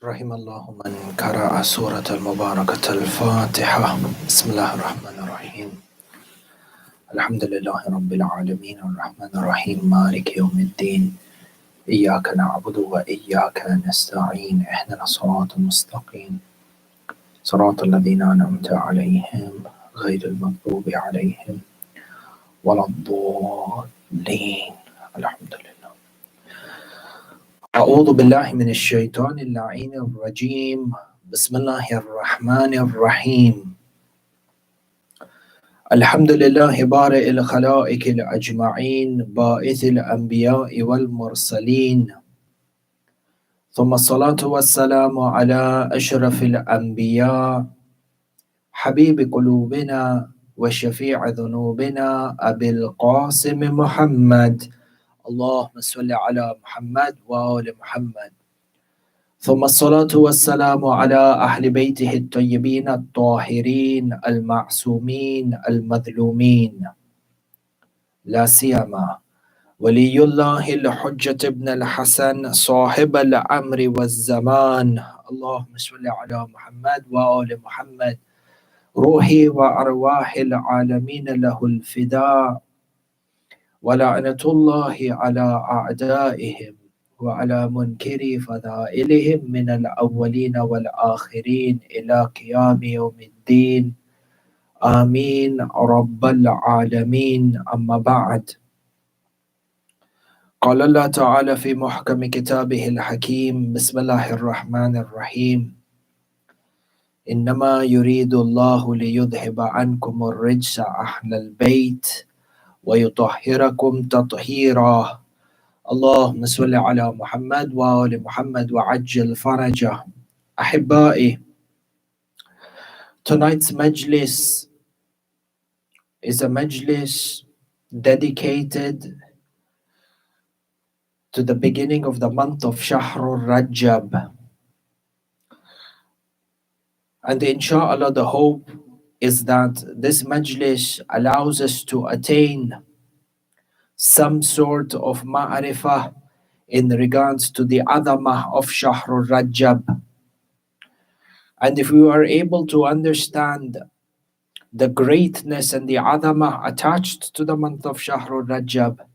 رحم الله من قرأ سورة المباركة الفاتحة. بسم الله الرحمن الرحيم. الحمد لله رب العالمين الرحمن الرحيم مالك يوم الدين. إياك نعبد وإياك نستعين اهدنا الصراط المستقيم صراط الذين أنعمت عليهم غير المغضوب عليهم ولا الضالين. الحمد لله. أعوذ بالله من الشيطان اللعين الرجيم. بسم الله الرحمن الرحيم. الحمد لله بارئ الخلائق الأجمعين باعث الأنبياء والمرسلين، ثم الصلاة والسلام على أشرف الأنبياء حبيب قلوبنا وشفيع ذنوبنا أبي القاسم محمد. اللهم صل على محمد وآل محمد. ثم الصلاة والسلام على أهل بيته الطيبين الطاهرين المعصومين المظلومين، لا سيما ولي الله الحجة ابن الحسن صاحب الأمر والزمان. اللهم صل على محمد وآل محمد. روحي وأرواح العالمين له الفداء، ولعنة الله على أعدائهم وعلى منكري فضائلهم من الأولين والآخرين إلى قيام يوم الدين. آمين رب العالمين. أما بعد، قال الله تعالى في محكم كتابه الحكيم: بسم الله الرحمن الرحيم. إنما يريد الله ليذهب عنكم الرجس أهل البيت ويطهركم تطهيرا. اللهم صل على محمد وآل محمد وعجل فرجه. أحبائي, tonight's majlis is a majlis dedicated to the beginning of the month of Shahrul Rajab. And inshallah, the hope is that this majlis allows us to attain some sort of ma'rifah in regards to the adhamah of Shahrul Rajab. And if we are able to understand the greatness and the adhamah attached to the month of Shahrul Rajab,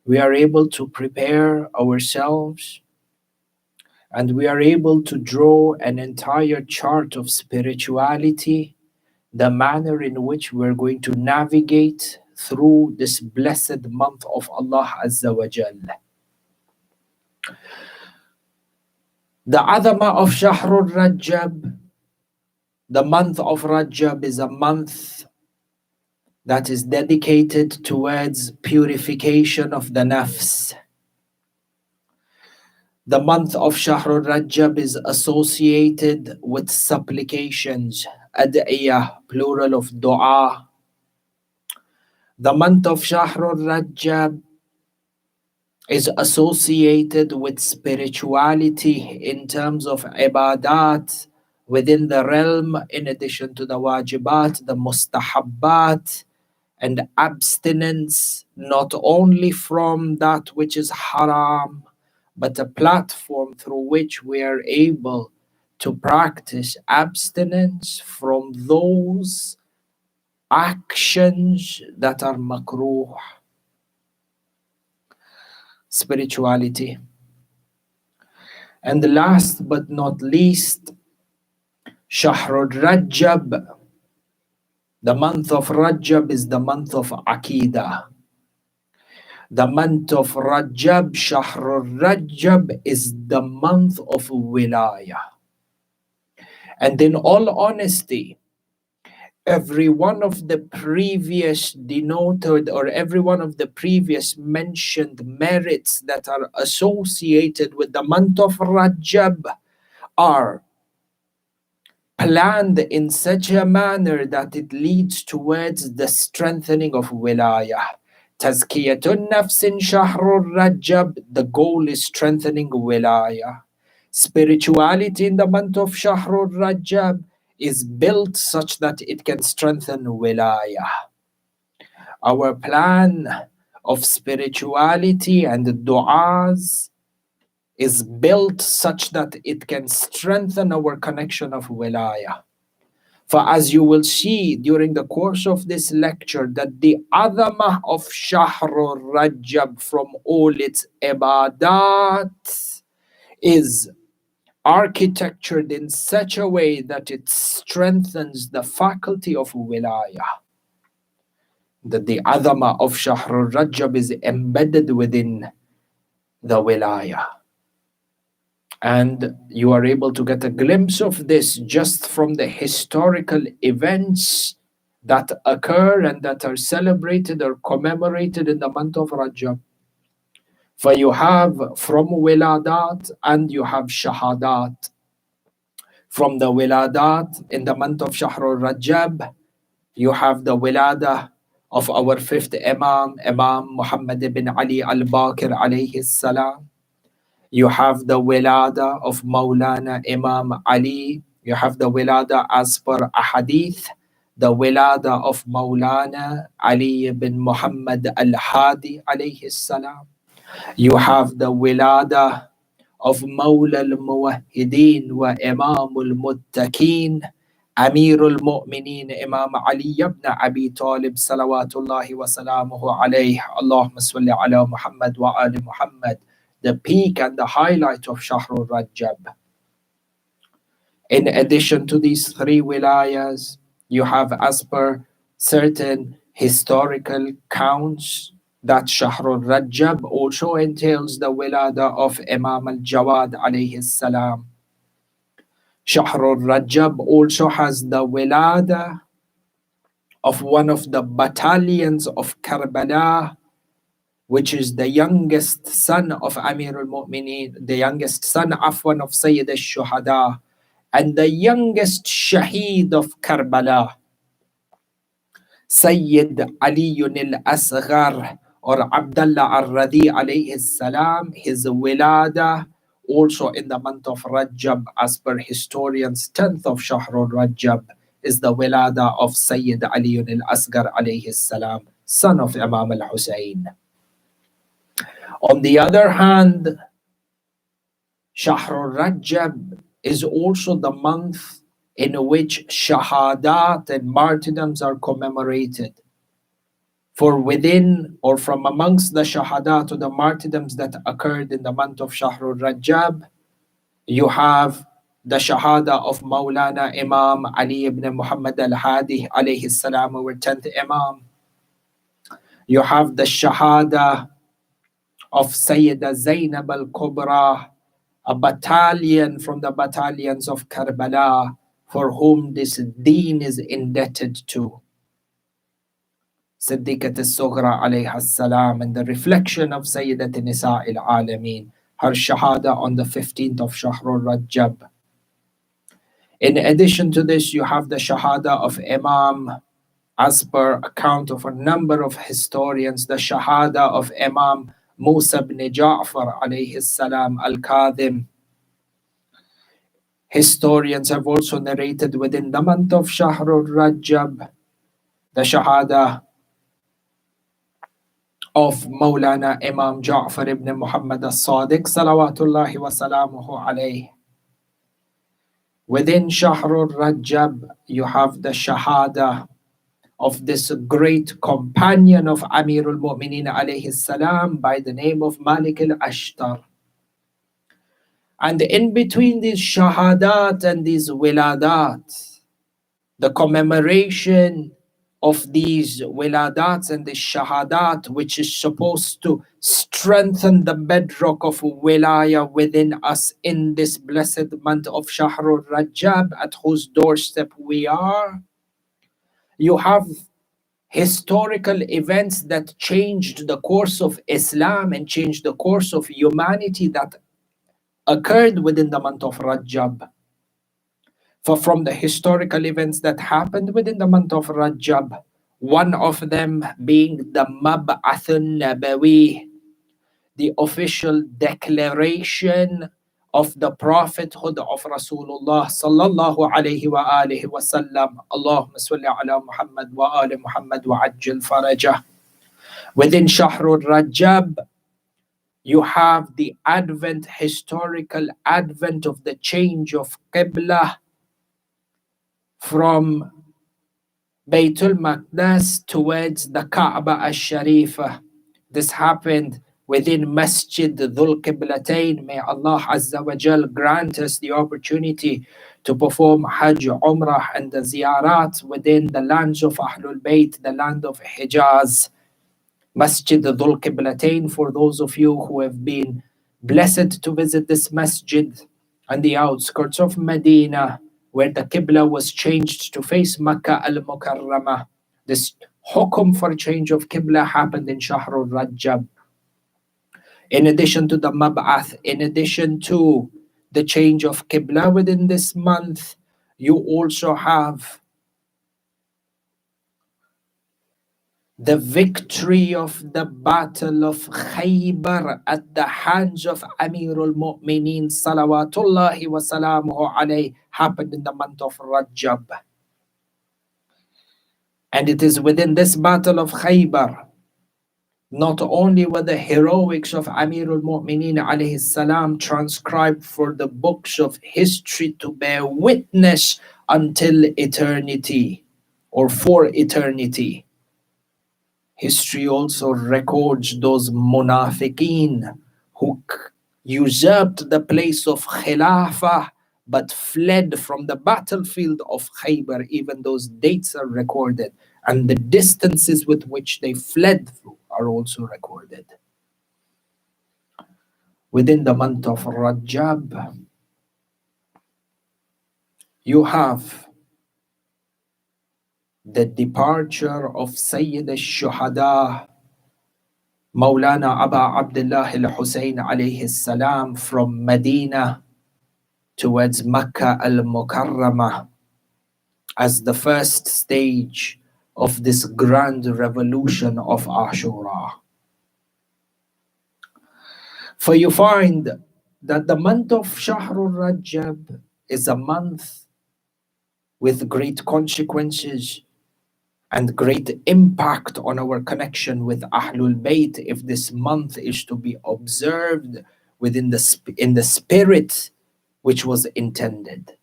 we are able to prepare ourselves and we are able to draw an entire chart of spirituality, the manner in which we're going to navigate through this blessed month of Allah Azza wa Jalla. The adhamah of Shahrul Rajab, the month of Rajab, is a month that is dedicated towards purification of the nafs. The month of Shahrul Rajab is associated with supplications, ad'iyah, plural of dua. The month of Shahrul Rajab is associated with spirituality in terms of ibadat within the realm, in addition to the wajibat, the mustahabbat, and abstinence not only from that which is haram, but a platform through which we are able to practice abstinence from those actions that are makruh. Spirituality. And last but not least, Shahrul Rajab. The month of Rajab is the month of Aqidah. The month of Rajab, Shahrul Rajab, is the month of Wilayah. And in all honesty, every one of the previous denoted or every one of the previous mentioned merits that are associated with the month of Rajab are planned in such a manner that it leads towards the strengthening of wilayah. Tazkiyatun nafs in Shahrul Rajab, the goal is strengthening wilayah. Spirituality in the month of Shahrul Rajab is built such that it can strengthen wilayah. Our plan of spirituality and du'as is built such that it can strengthen our connection of wilayah. For as you will see during the course of this lecture, that the adhamah of Shahrul Rajab from all its ibadat is architectured in such a way that it strengthens the faculty of wilayah. That the adhamah of Shahrul Rajab is embedded within the wilayah. And you are able to get a glimpse of this just from the historical events that occur and that are celebrated or commemorated in the month of Rajab. For you have from wiladat and you have shahadat. From the wiladat in the month of Shahrul Rajab, you have the wilada of our fifth Imam, Imam Muhammad ibn Ali al-Baqir alayhi salam. You have the wilada of Maulana Imam Ali. You have the wilada as per ahadith, the wilada of Maulana Ali ibn Muhammad al-Hadi alayhi salam. You have the wilada of Mawla al-Muwahhidin wa Imam al-Muttaqin, Amir al-Mu'mineen, Imam Ali ibn Abi Talib, salawatullahi wa salamuhu alayhi. Allahumma salli ala Muhammad wa ali Muhammad. The peak and the highlight of Shahrul Rajab. In addition to these three wilayas, you have, as per certain historical counts, that Shahrul Rajab also entails the wilada of Imam al-Jawad alayhi salam. Shahrul Rajab also has the wilada of one of the battalions of Karbala, which is the youngest son of Amir al-Mu'mineen, the youngest son of one of Sayyid al-Shuhada, and the youngest Shaheed of Karbala, Sayyid Ali al-Asghar or Abdullah al-Radi alayhi salam. His wilada also in the month of Rajab, as per historians, 10th of Shahrul Rajab, is the wilada of Sayyid Ali al-Asghar alayhi salam, son of Imam al-Husayn. On the other hand, Shahrul Rajab is also the month in which shahadat and martyrdoms are commemorated. For within or from amongst the shahadat or the martyrdoms that occurred in the month of Shahrul Rajab, you have the shahada of Maulana Imam Ali ibn Muhammad al-Hadi alayhi salam, our 10th Imam. You have the shahada of Sayyida Zainab al-Kubra, a battalion from the battalions of Karbala, for whom this deen is indebted to. Siddiqat al-Sughra alayha salam, and the reflection of Sayyidat Nisa al-Alameen, her shahada on the 15th of Shahrul Rajab. In addition to this, you have the shahada of Imam, as per account of a number of historians, the shahada of Imam Musa ibn Ja'far alayhi salam al-Kadhim. Historians have also narrated within the month of Shahrul Rajab the shahada of Maulana Imam Ja'far ibn Muhammad al-Sadiq, salawatullahi wa salamuhu alayhi. Within Shahrul Rajab, you have the shahada of this great companion of Amir al-Mu'mineen alayhi salam by the name of Malik al-Ashtar. And in between these shahadat and these wiladat, the commemoration of these wiladats and the shahadat, which is supposed to strengthen the bedrock of wilayah within us in this blessed month of Shahrul Rajab, at whose doorstep we are, you have historical events that changed the course of Islam and changed the course of humanity that occurred within the month of Rajab. For from the historical events that happened within the month of Rajab, one of them being the Mab'athun Nabawi, the official declaration of the prophethood of Rasulullah sallallahu alayhi wa alihi wa sallam. Allahumma salli ala Muhammad wa ali Muhammad wa ajil farajah. Within Shahrul Rajab, You have the historical advent of the change of Qibla from Baytul Maqdas towards the Kaaba al-Sharifah. This happened within Masjid Dhul Qiblatain. May Allah Azza wa Jal grant us the opportunity to perform Hajj, Umrah and the Ziyarat within the lands of Ahlul Bayt, the land of Hijaz. Masjid Dhul Qiblatain, for those of you who have been blessed to visit this masjid on the outskirts of Medina, where the Qibla was changed to face Makkah al-Mukarramah. This hukum for change of Qibla happened in Shahrul Rajab. In addition to the Mab'ath, in addition to the change of Qibla within this month, you also have the victory of the Battle of Khaybar at the hands of Amirul Mu'mineen Salawatullahi wa salamuhu alayhi happened in the month of Rajab. And it is within this Battle of Khaybar, not only were the heroics of Amirul Mu'mineen alayhi salam transcribed for the books of history to bear witness until eternity or for eternity. History also records those munafiqeen who usurped the place of Khilafah but fled from the battlefield of Khaybar. Even those dates are recorded, and the distances with which they fled through are also recorded. Within the month of Rajab, you have the departure of Sayyid al-Shuhada, Maulana Aba Abdullah al-Hussein alayhi salam, from Medina towards Makkah al-Mukarramah as the first stage of this grand revolution of Ashura. For you find that the month of Shahrul Rajab is a month with great consequences and great impact on our connection with Ahlul Bayt if this month is to be observed in the spirit which was intended.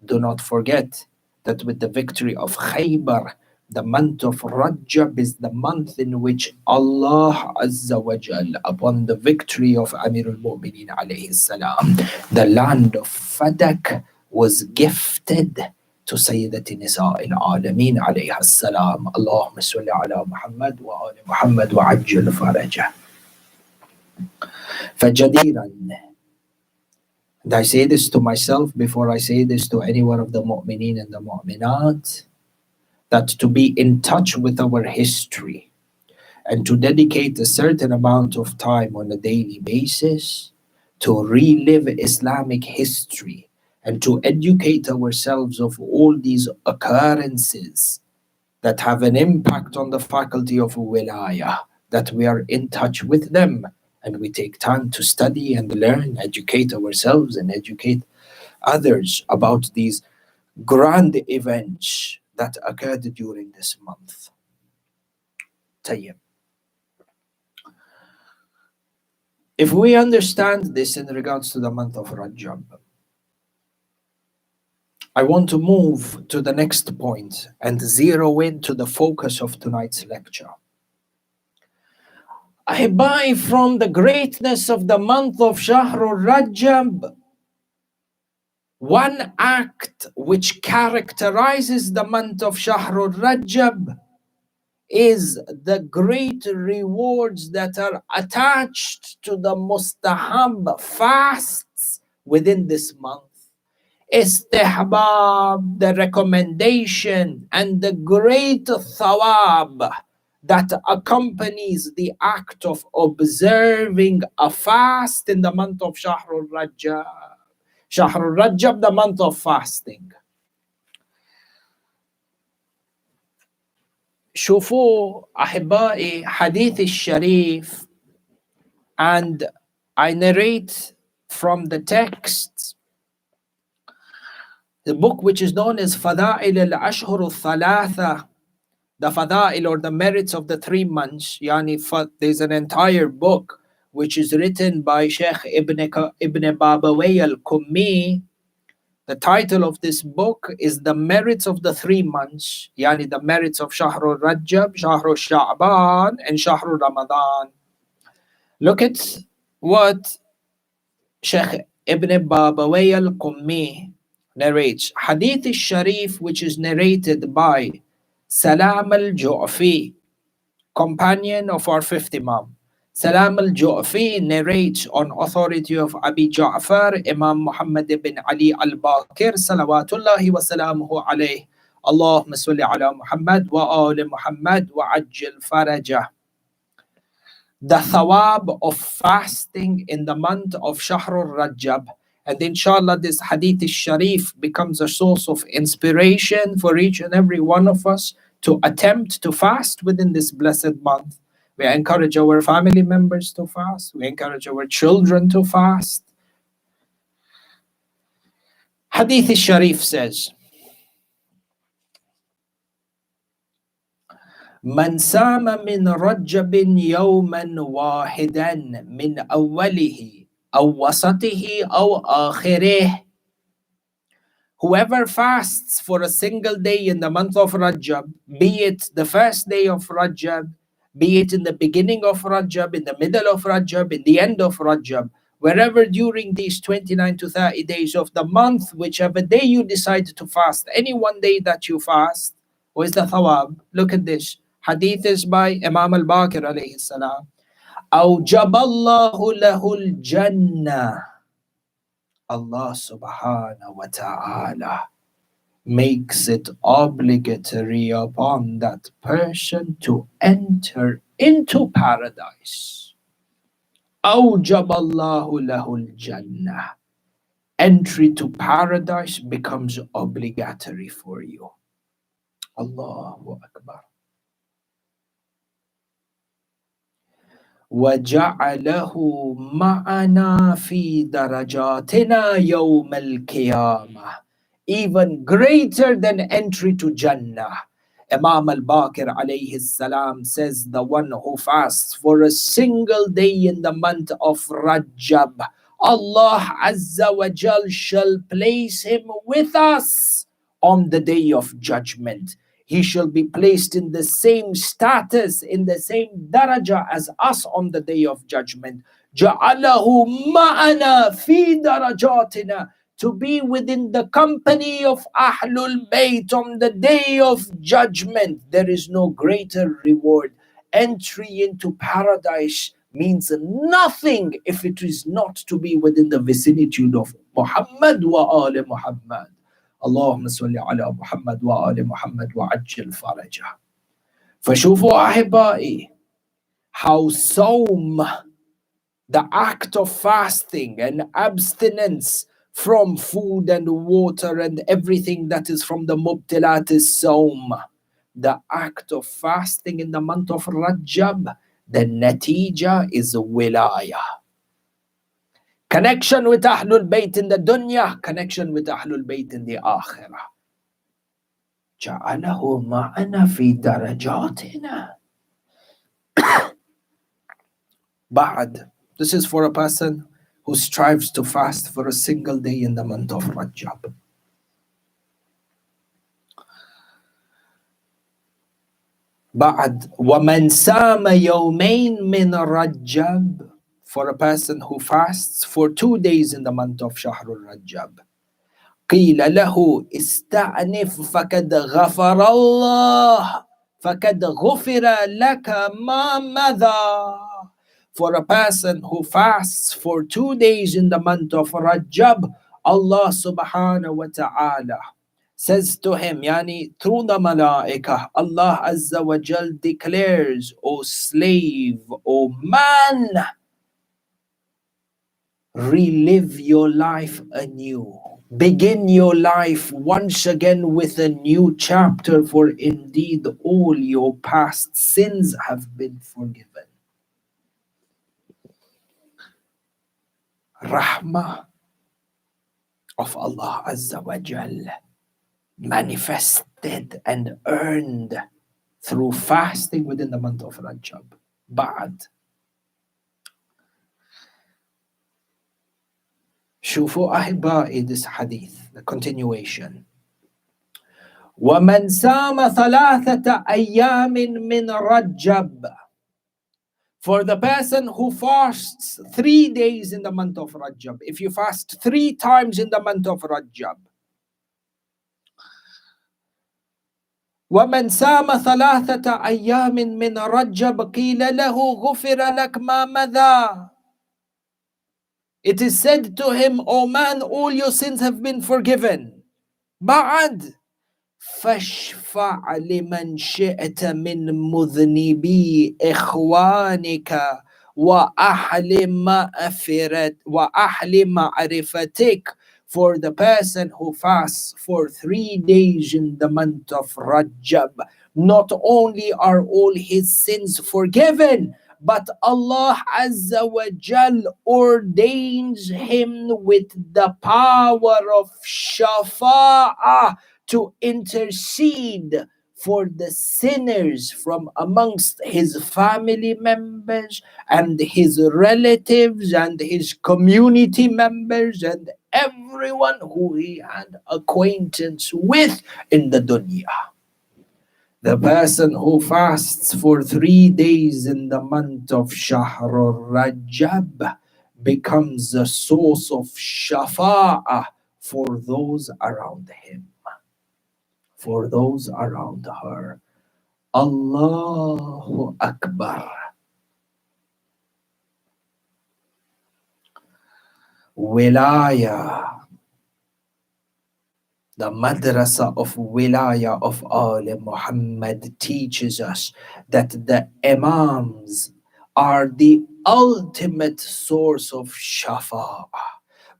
Do not forget that with the victory of Khaybar, the month of Rajab is the month in which Allah Azza wa Jal, upon the victory of Amirul Mu'mineen alayhi salam, the land of Fadak was gifted to Sayyidati Nisa'il Alameen alayha salam. Allahumma salli ala Muhammad wa ala Muhammad wa ajjal farajah. Fajadiran. And I say this to myself before I say this to any one of the mu'mineen and the mu'minat, that to be in touch with our history and to dedicate a certain amount of time on a daily basis to relive Islamic history and to educate ourselves of all these occurrences that have an impact on the faculty of wilayah, that we are in touch with them and we take time to study and learn, educate ourselves and educate others about these grand events that occurred during this month. Tayyib. If we understand this in regards to the month of Rajab, I want to move to the next point and zero in to the focus of tonight's lecture. Ahibai, from the greatness of the month of Shahrul Rajab, one act which characterizes the month of Shahrul Rajab is the great rewards that are attached to the mustahab fasts within this month. Istihbab, the recommendation, and the great thawab that accompanies the act of observing a fast in the month of Shahrul Rajab. Shahrul Rajab, the month of fasting. شوفوا أحبائي حديث الشريف, and I narrate from the text the book which is known as Fada'il al-Ashhur al-Thalatha, the Fada'il or the merits of the 3 months. Yani, there's an entire book which is written by Sheikh Ibn Babawayh al-Kummi. The title of this book is The Merits of the 3 months, yani the merits of Shahrul Rajab, Shahrul Sha'ban, and Shahrul Ramadan. Look at what Sheikh Ibn Babawayh al-Kummi narrates. Hadith al-Sharif, which is narrated by Salam al-Ju'fi, companion of our 5th Imam. Salam al-Ju'fi narrates on authority of Abi Ja'far, Imam Muhammad ibn Ali al-Baqir, salawatullahi wa salamuhu alayh. Allahumma salli ala Muhammad wa ali Muhammad wa ajil farajah. The thawab of fasting in the month of Shahrul Rajab. And inshallah, this hadith al-Sharif becomes a source of inspiration for each and every one of us to attempt to fast within this blessed month. We encourage our family members to fast. We encourage our children to fast. Hadith al-Sharif says, من سام من رجب يوما واحدا من أوله أو وسطه أو آخره. Whoever fasts for a single day in the month of Rajab, be it the first day of Rajab, be it in the beginning of Rajab, in the middle of Rajab, in the end of Rajab, wherever during these 29 to 30 days of the month, whichever day you decide to fast, any one day that you fast, what is the thawab? Look at this. Hadith is by Imam al-Baqir alayhi salam. أوجب الله له الجنة. Allah subhanahu wa ta'ala makes it obligatory upon that person to enter into paradise. أوجب الله له الجنة. Entry to paradise becomes obligatory for you. Allahu Akbar. وَجَعَلَهُ مَعَنَا فِي دَرَجَاتِنَا يَوْمَ الْقِيَامَةِ. Even greater than entry to Jannah. Imam al-Baqir alayhi salam says, the one who fasts for a single day in the month of Rajab, Allah Azza wa Jal shall place him with us on the day of judgment. He shall be placed in the same status, in the same daraja as us on the day of judgment. جَعَلَهُ مَعَنَا فِي دَرَجَاتِنَا. To be within the company of Ahlul Bayt on the day of judgment. There is no greater reward. Entry into paradise means nothing if it is not to be within the vicinity of Muhammad wa ali Muhammad. اللهم صل على محمد وآل محمد وعجل فرجه. فشوفوا أحبائي how صوم, the act of fasting and abstinence from food and water and everything that is from the mubtilat is صوم. The act of fasting in the month of Rajab, the natija is wilaya. Connection with Ahlul Bayt in the dunya, connection with Ahlul Bayt in the akhirah. جَعَلَهُ مَعَنَا فِي دَرَجَاتِنَا. Ba'd. This is for a person who strives to fast for a single day in the month of Rajab. Ba'd. وَمَنْ سَامَ يَوْمَيْن مِّنَ رَجَّبٍ. For a person who fasts for 2 days in the month of Shahrul Rajab. قِيلَ لَهُ اسْتَعْنِفْ فَقَدْ غَفَرَ اللَّهُ فَقَدْ غُفِرَ لَكَ مَا مَضَى. For a person who fasts for 2 days in the month of Rajab, Allah subhanahu wa ta'ala says to him, yani through the malaikah, Allah Azza wa Jal declares, O slave, O man, relive your life anew. Begin your life once again with a new chapter, for indeed all your past sins have been forgiven. Rahmah of Allah Azza wa Jal manifested and earned through fasting within the month of Rajab. Ba'd. شوفوا أحبائي this hadith, the continuation. وَمَنْ سَامَ ثَلَاثَةَ أَيَّامٍ مِّنْ رَجَّبٍ. For the person who fasts 3 days in the month of Rajab, if you fast 3 times in the month of Rajab, وَمَنْ سَامَ ثَلَاثَةَ أَيَّامٍ مِّنْ رَجَّبٍ قِيلَ لَهُ غُفِرَ لَكَ مَا مَضَى. It is said to him, O man, all your sins have been forgiven. بعد فاشفع لمن شئت من مذنبي إخوانك وأحل معرفتك. For the person who fasts for 3 days in the month of Rajab, not only are all his sins forgiven, but Allah Azza wa Jal ordains him with the power of shafa'ah to intercede for the sinners from amongst his family members and his relatives and his community members and everyone who he had acquaintance with in the dunya. The person who fasts for 3 days in the month of Shahrul Rajab becomes a source of shafa'ah for those around him, for those around her. Allahu Akbar. Wilaya. The madrasa of wilaya of Ali Muhammad teaches us that the imams are the ultimate source of shafa'ah.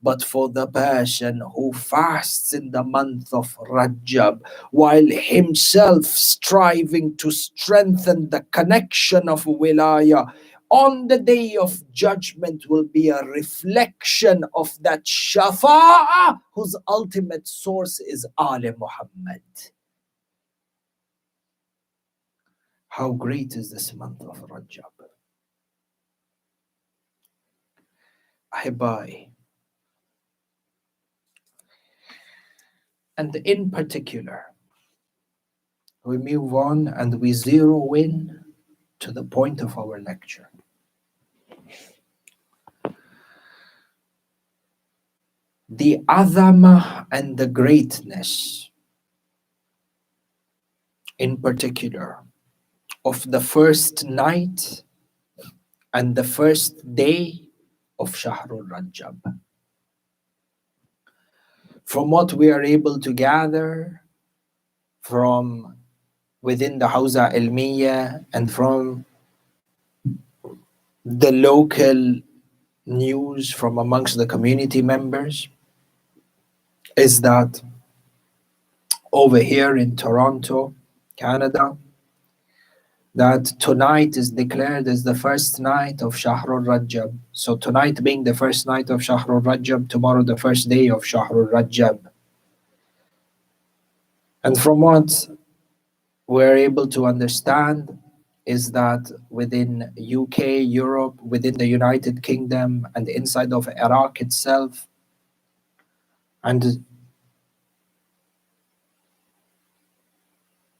But for the person who fasts in the month of Rajab, while himself striving to strengthen the connection of wilaya, on the day of judgment will be a reflection of that shafa'ah whose ultimate source is Ali Muhammad. How great is this month of Rajab? Ahibai. And in particular, we move on and we zero in to the point of our lecture. The azama and the greatness, in particular, of the first night and the first day of Shahrul Rajab. From what we are able to gather from within the Hawza Ilmiya and from the local news from amongst the community members, is that over here in Toronto, Canada, that tonight is declared as the first night of Shahrul Rajab. So tonight being the first night of Shahrul Rajab, tomorrow the first day of Shahrul Rajab. And from what we're able to understand is that within UK, Europe, within the United Kingdom, and inside of Iraq itself, and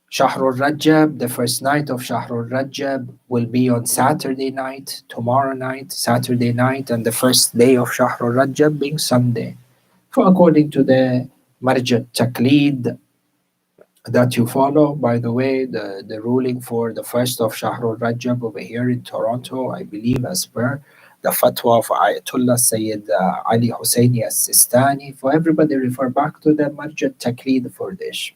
Shahrul Rajab, the first night of Shahrul Rajab will be on Saturday night, tomorrow night, Saturday night, and the first day of Shahrul Rajab being Sunday. For according to the Marja Taqleed that you follow, by the way, the ruling for the first of Shahrul Rajab over here in Toronto, I believe as per the fatwa of Ayatollah Sayyid Ali Husseini as-Sistani. For everybody refer back to the Marja Taqleed for this.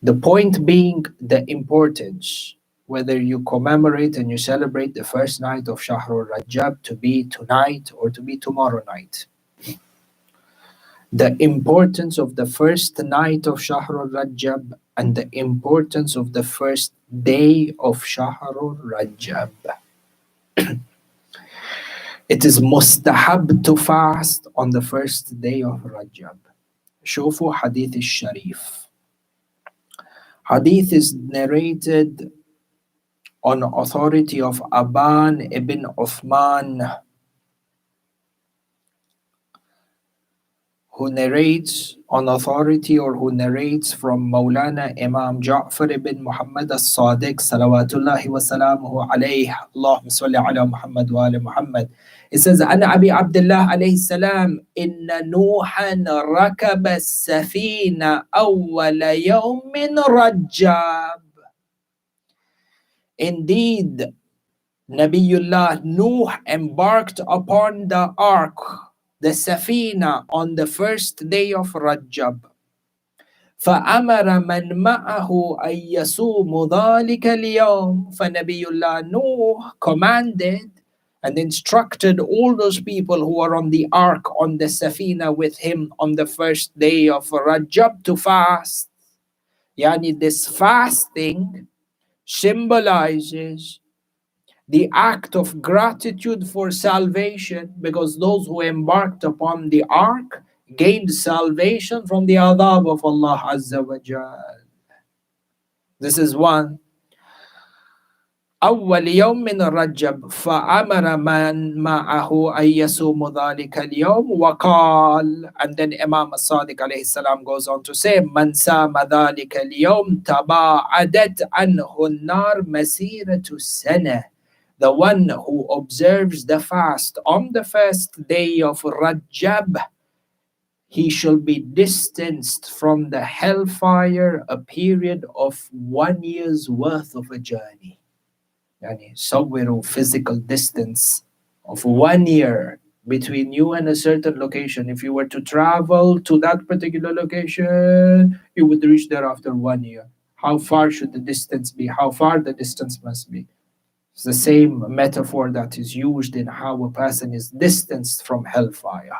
The point being the importance, whether you commemorate and you celebrate the first night of Shahrul Rajab to be tonight or to be tomorrow night. The importance of the first night of Shahrul Rajab and the importance of the first day of Shahrul Rajab. It is mustahab to fast on the first day of Rajab. شوفوا حديث الشريف. Hadith is narrated on authority of Aban ibn Uthman who narrates on authority or who narrates from Maulana Imam Ja'far ibn Muhammad as-Sadiq salawatullahi wa salamuhu alayhi, Allahumma salli ala Muhammad wa ala Muhammad. It says, Ana Abi Abdullah alayhi salam, Inna Nuhan rakaba safina awwala yawmin Rajab. Indeed, Nabiullah Nuh embarked upon the ark, the Safina, on the first day of Rajab. فَأَمَرَ مَنْ مَعَهُ أَنْ يَصُومُ ذَلِكَ الْيَوْمِ. فَنَبِيُّلَّهُ Nuh commanded and instructed all those people who are on the ark, on the Safina with him on the first day of Rajab to fast. Yani this fasting symbolizes the act of gratitude for salvation, because those who embarked upon the ark gained salvation from the adhab of Allah Azza wa Jal. This is one. أول يوم من رجب فأمر من معه أن يصوم ذلك اليوم وقال, and then Imam As-Sadiq alayhi salam goes on to say, من سام ذلك اليوم تباعدت عنه النار مسيرة السنة. The one who observes the fast on the first day of Rajab, he shall be distanced from the hellfire a period of 1 year's worth of a journey. Yani, somewhere of physical distance of 1 year between you and a certain location. If you were to travel to that particular location, you would reach there after 1 year. How far should the distance be? How far the distance must be? It's the same metaphor that is used in how a person is distanced from hellfire.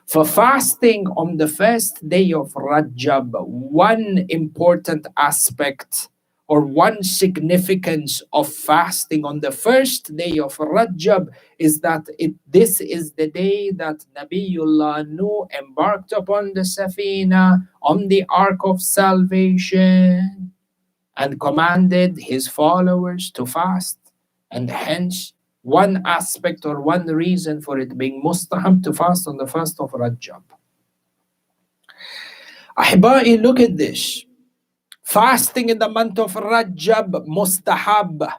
For fasting on the first day of Rajab, one important aspect or one significance of fasting on the first day of Rajab is that this is the day that Nabiullah Nuh embarked upon the Safina, on the Ark of Salvation, and commanded his followers to fast. And hence, one aspect or one reason for it being mustahab to fast on the first of Rajab. Ahba'i, look at this. Fasting in the month of Rajab, mustahab.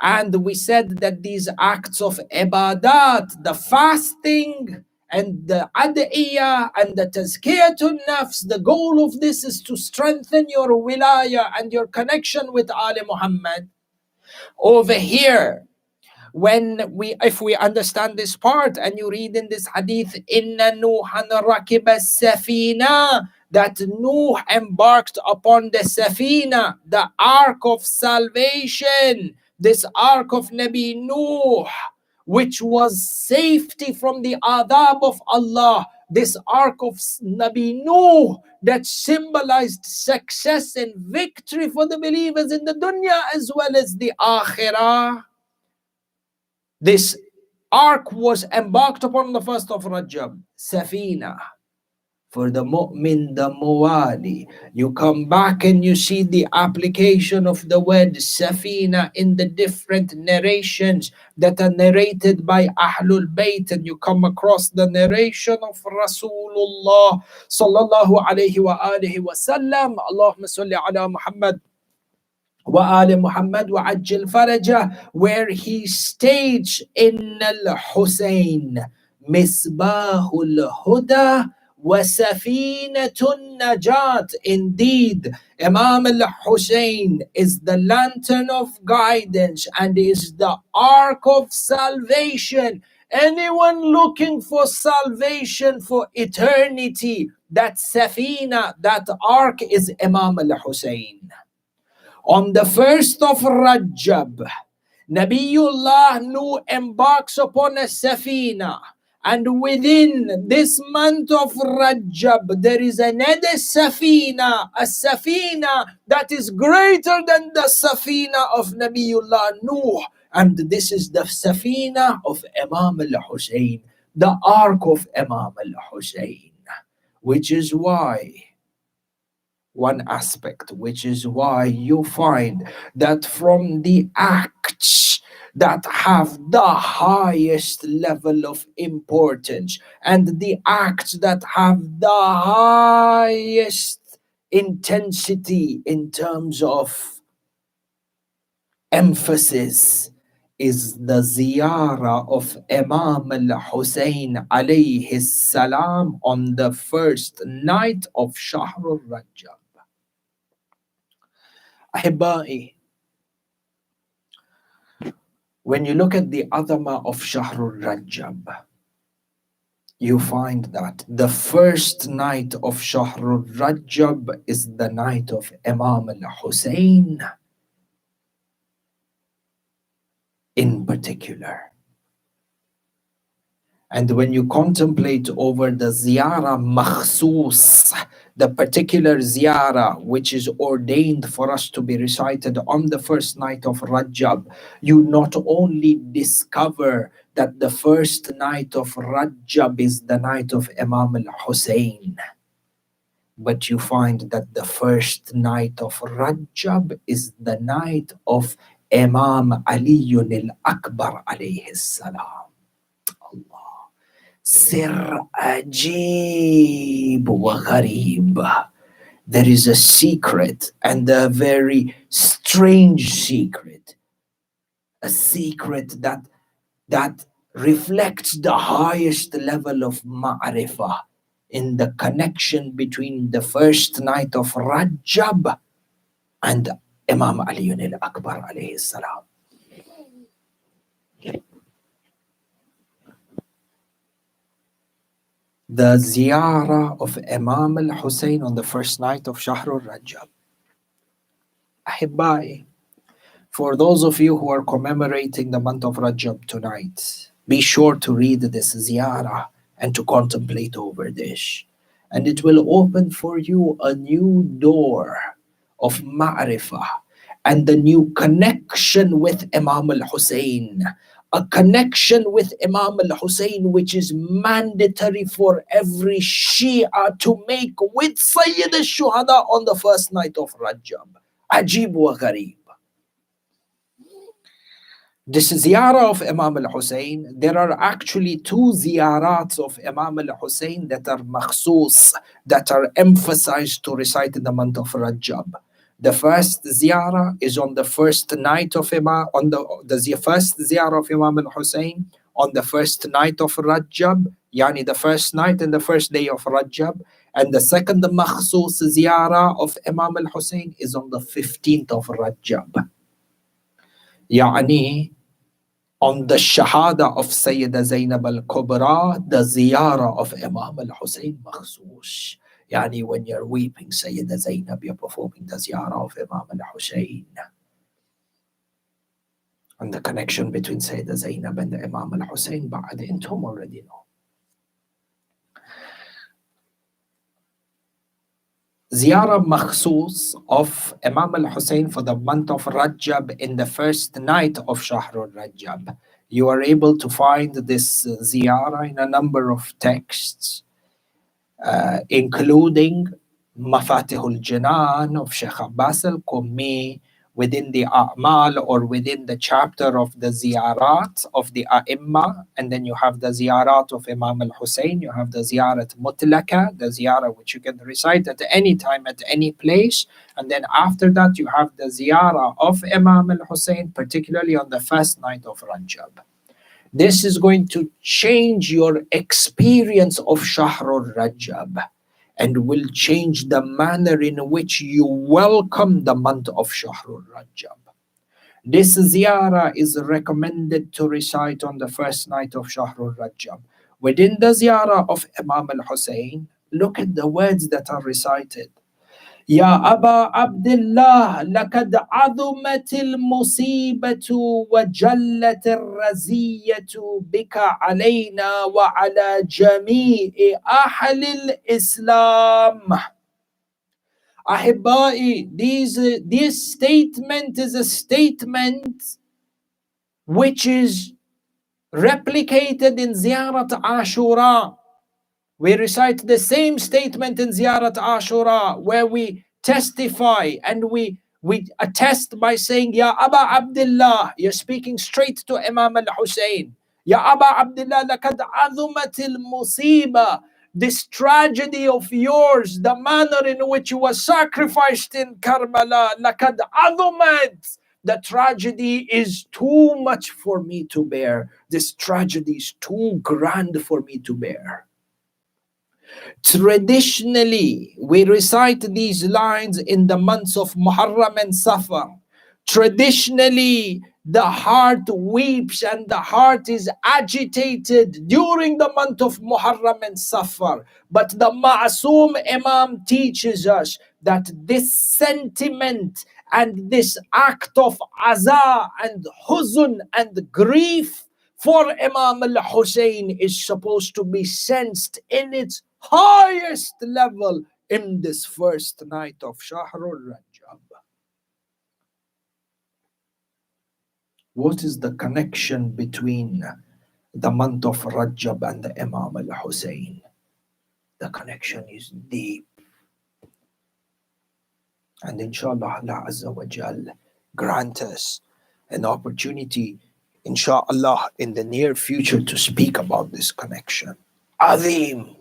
And we said that these acts of ibadat, the fasting and the ad'iyah and the tazkiyatun nafs, the goal of this is to strengthen your wilayah and your connection with Ali Muhammad. Over here, if we understand this part and you read in this hadith, Inna Nuhan rakiba safina, that Nuh embarked upon the Safina, the Ark of Salvation, this Ark of Nabi Nuh, which was safety from the adhab of Allah, this Ark of Nabi Nuh that symbolized success and victory for the believers in the dunya as well as the akhirah. This ark was embarked upon the first of Rajab, Safina. For the mu'min, the muwali. You come back and you see the application of the word Safina in the different narrations that are narrated by Ahlul Bayt, and you come across the narration of Rasulullah sallallahu alayhi wa alihi wa sallam. Allahumma salli ala Muhammad wa ali Muhammad wa ajil farajah, where he states in al-Husayn, Misbahul Huda wa Safinatun Najat. Indeed, Imam al-Husayn is the lantern of guidance and is the ark of salvation. Anyone looking for salvation for eternity, that Safina, that ark is Imam al-Husayn. On the first of Rajab, Nabiullah Nuh embarks upon a Safina, and within this month of Rajab, there is another Safina, a Safina that is greater than the Safina of Nabiullah Nuh, and this is the Safina of Imam al-Husayn, the Ark of Imam al-Husayn, which is why one aspect, which is why you find that from the acts that have the highest level of importance and the acts that have the highest intensity in terms of emphasis is the ziyarah of Imam al-Hussein alayhi salam on the first night of Shahr al-Rajab. Ahibai, when you look at the adama of Shahr al-Rajab, you find that the first night of Shahr al-Rajab is the night of Imam al-Hussein in particular. And when you contemplate over the ziyarah makhsus, the particular ziyarah which is ordained for us to be recited on the first night of Rajab, you not only discover that the first night of Rajab is the night of Imam al-Hussein, but you find that the first night of Rajab is the night of Imam Ali al-Akbar alayhi salam. Sir Ajib wa Gharib. There is a secret, and a very strange secret. A secret that reflects the highest level of ma'rifah in the connection between the first night of Rajab and Imam Ali al-Akbar alayhi salam. The ziyarah of Imam al-Hussein on the first night of Shahr al-Rajab. Ahibai, for those of you who are commemorating the month of Rajab tonight, be sure to read this ziyarah and to contemplate over this. And it will open for you a new door of ma'rifah and the new connection with Imam al-Hussein. A connection with Imam al-Hussein which is mandatory for every Shia to make with Sayyid al-Shuhada on the first night of Rajab. Ajib wa Gharib. This ziyarah of Imam al-Hussein, there are actually two ziyarats of Imam al-Hussein that are makhsus, that are emphasized to recite in the month of Rajab. The first ziyarah is on the first night of Imam, on the first ziyarah of Imam al-Hussein on the first night of Rajab, yani the first night and the first day of Rajab. And the second makhsus ziyarah of Imam al-Hussein is on the 15th of Rajab. Yani on the Shahada of Sayyida Zainab al-Kubra, the ziyarah of Imam al-Hussein makhsus. Yani when you're weeping Sayyida Zainab, you're performing the ziyarah of Imam al-Hussein. And the connection between Sayyida Zainab and the Imam al-Hussein, ba'ad intum already know. Ziyarah makhsus of Imam al-Hussein for the month of Rajab in the first night of Shahr al-Rajab. You are able to find this ziyarah in a number of texts, including Mafatihul Jinan of Sheikh Abbas al-Qummi, within the A'mal or within the chapter of the ziyarat of the A'imma, and then you have the ziyarat of Imam al-Hussein, you have the ziyarat mutlaka, the ziyarah which you can recite at any time, at any place, and then after that you have the ziyarah of Imam al-Hussein, particularly on the first night of Rajab. This is going to change your experience of Shahr al-Rajab and will change the manner in which you welcome the month of Shahr al-Rajab. This ziyarah is recommended to recite on the first night of Shahr al-Rajab. Within the ziyarah of Imam al-Hussein, look at the words that are recited. يا أبا عبد الله لقد عظمت المصيبة وجلت الرزية بك علينا وعلى جميع أهل الإسلام. أحبائي, this statement is a statement which is replicated in Ziyarat Ashura. We recite the same statement in Ziyarat Ashura, where we testify and we We attest by saying, Ya Aba Abdullah, you're speaking straight to Imam al-Hussein. Ya Aba Abdullah, lakad azumatil musiba. This tragedy of yours, the manner in which you were sacrificed in Karbala, lakad azumat. The tragedy is too much for me to bear. This tragedy is too grand for me to bear. Traditionally, we recite these lines in the months of Muharram and Safar. Traditionally, the heart weeps and the heart is agitated during the month of Muharram and Safar. But the Ma'asum Imam teaches us that this sentiment and this act of aza and huzn and grief for Imam al-Hussein is supposed to be sensed in its highest level in this first night of Shahrul Rajab. What is the connection between the month of Rajab and the Imam al-Hussein? The connection is deep. And inshallah, Allah Azza wa Jal grant us an opportunity, inshallah, in the near future to speak about this connection. Azim.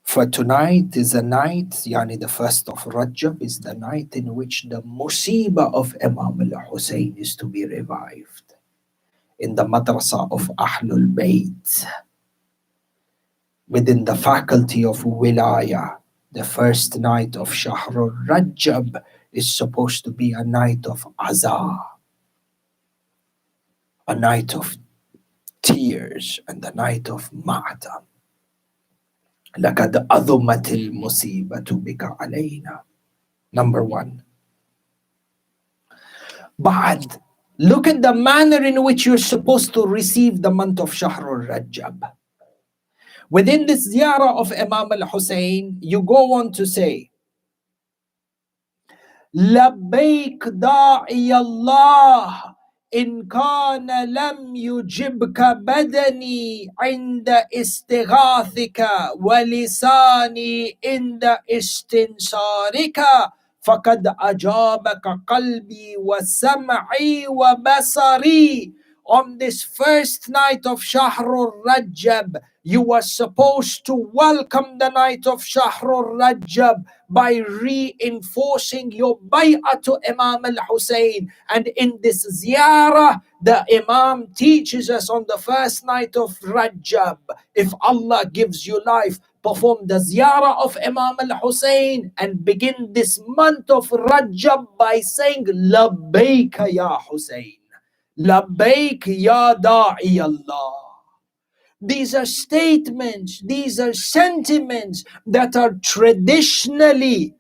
For tonight is a night, yani the first of Rajab is the night in which the musibah of Imam al-Hussein is to be revived in the madrasa of Ahlul Bayt, within the faculty of Wilaya. The first night of Shahrul Rajab is supposed to be a night of azah, a night of tears, and a night of ma'tam. لَقَدْ أَظُمَتِ الْمُصِيبَةُ بِكَ عَلَيْنَا. Number one. But look at the manner in which you're supposed to receive the month of Shahrul Rajab. Within this ziyarah of Imam al-Hussein, you go on to say, لبيك داعي الله إن كان لم يجبك بدني عند استغاثك ولساني عند استنصارك فقد أجابك قلبي وسمعي وبصري. On this first night of Shahrul Rajab, you are supposed to welcome the night of Shahrul Rajab by reinforcing your bay'ah to Imam al-Hussein. And in this ziyarah, the Imam teaches us on the first night of Rajab, if Allah gives you life, perform the ziyarah of Imam al-Hussein and begin this month of Rajab by saying, Labbaika ya Hussein. Labbaik ya da'i Allah. These are statements, these are sentiments that are traditionally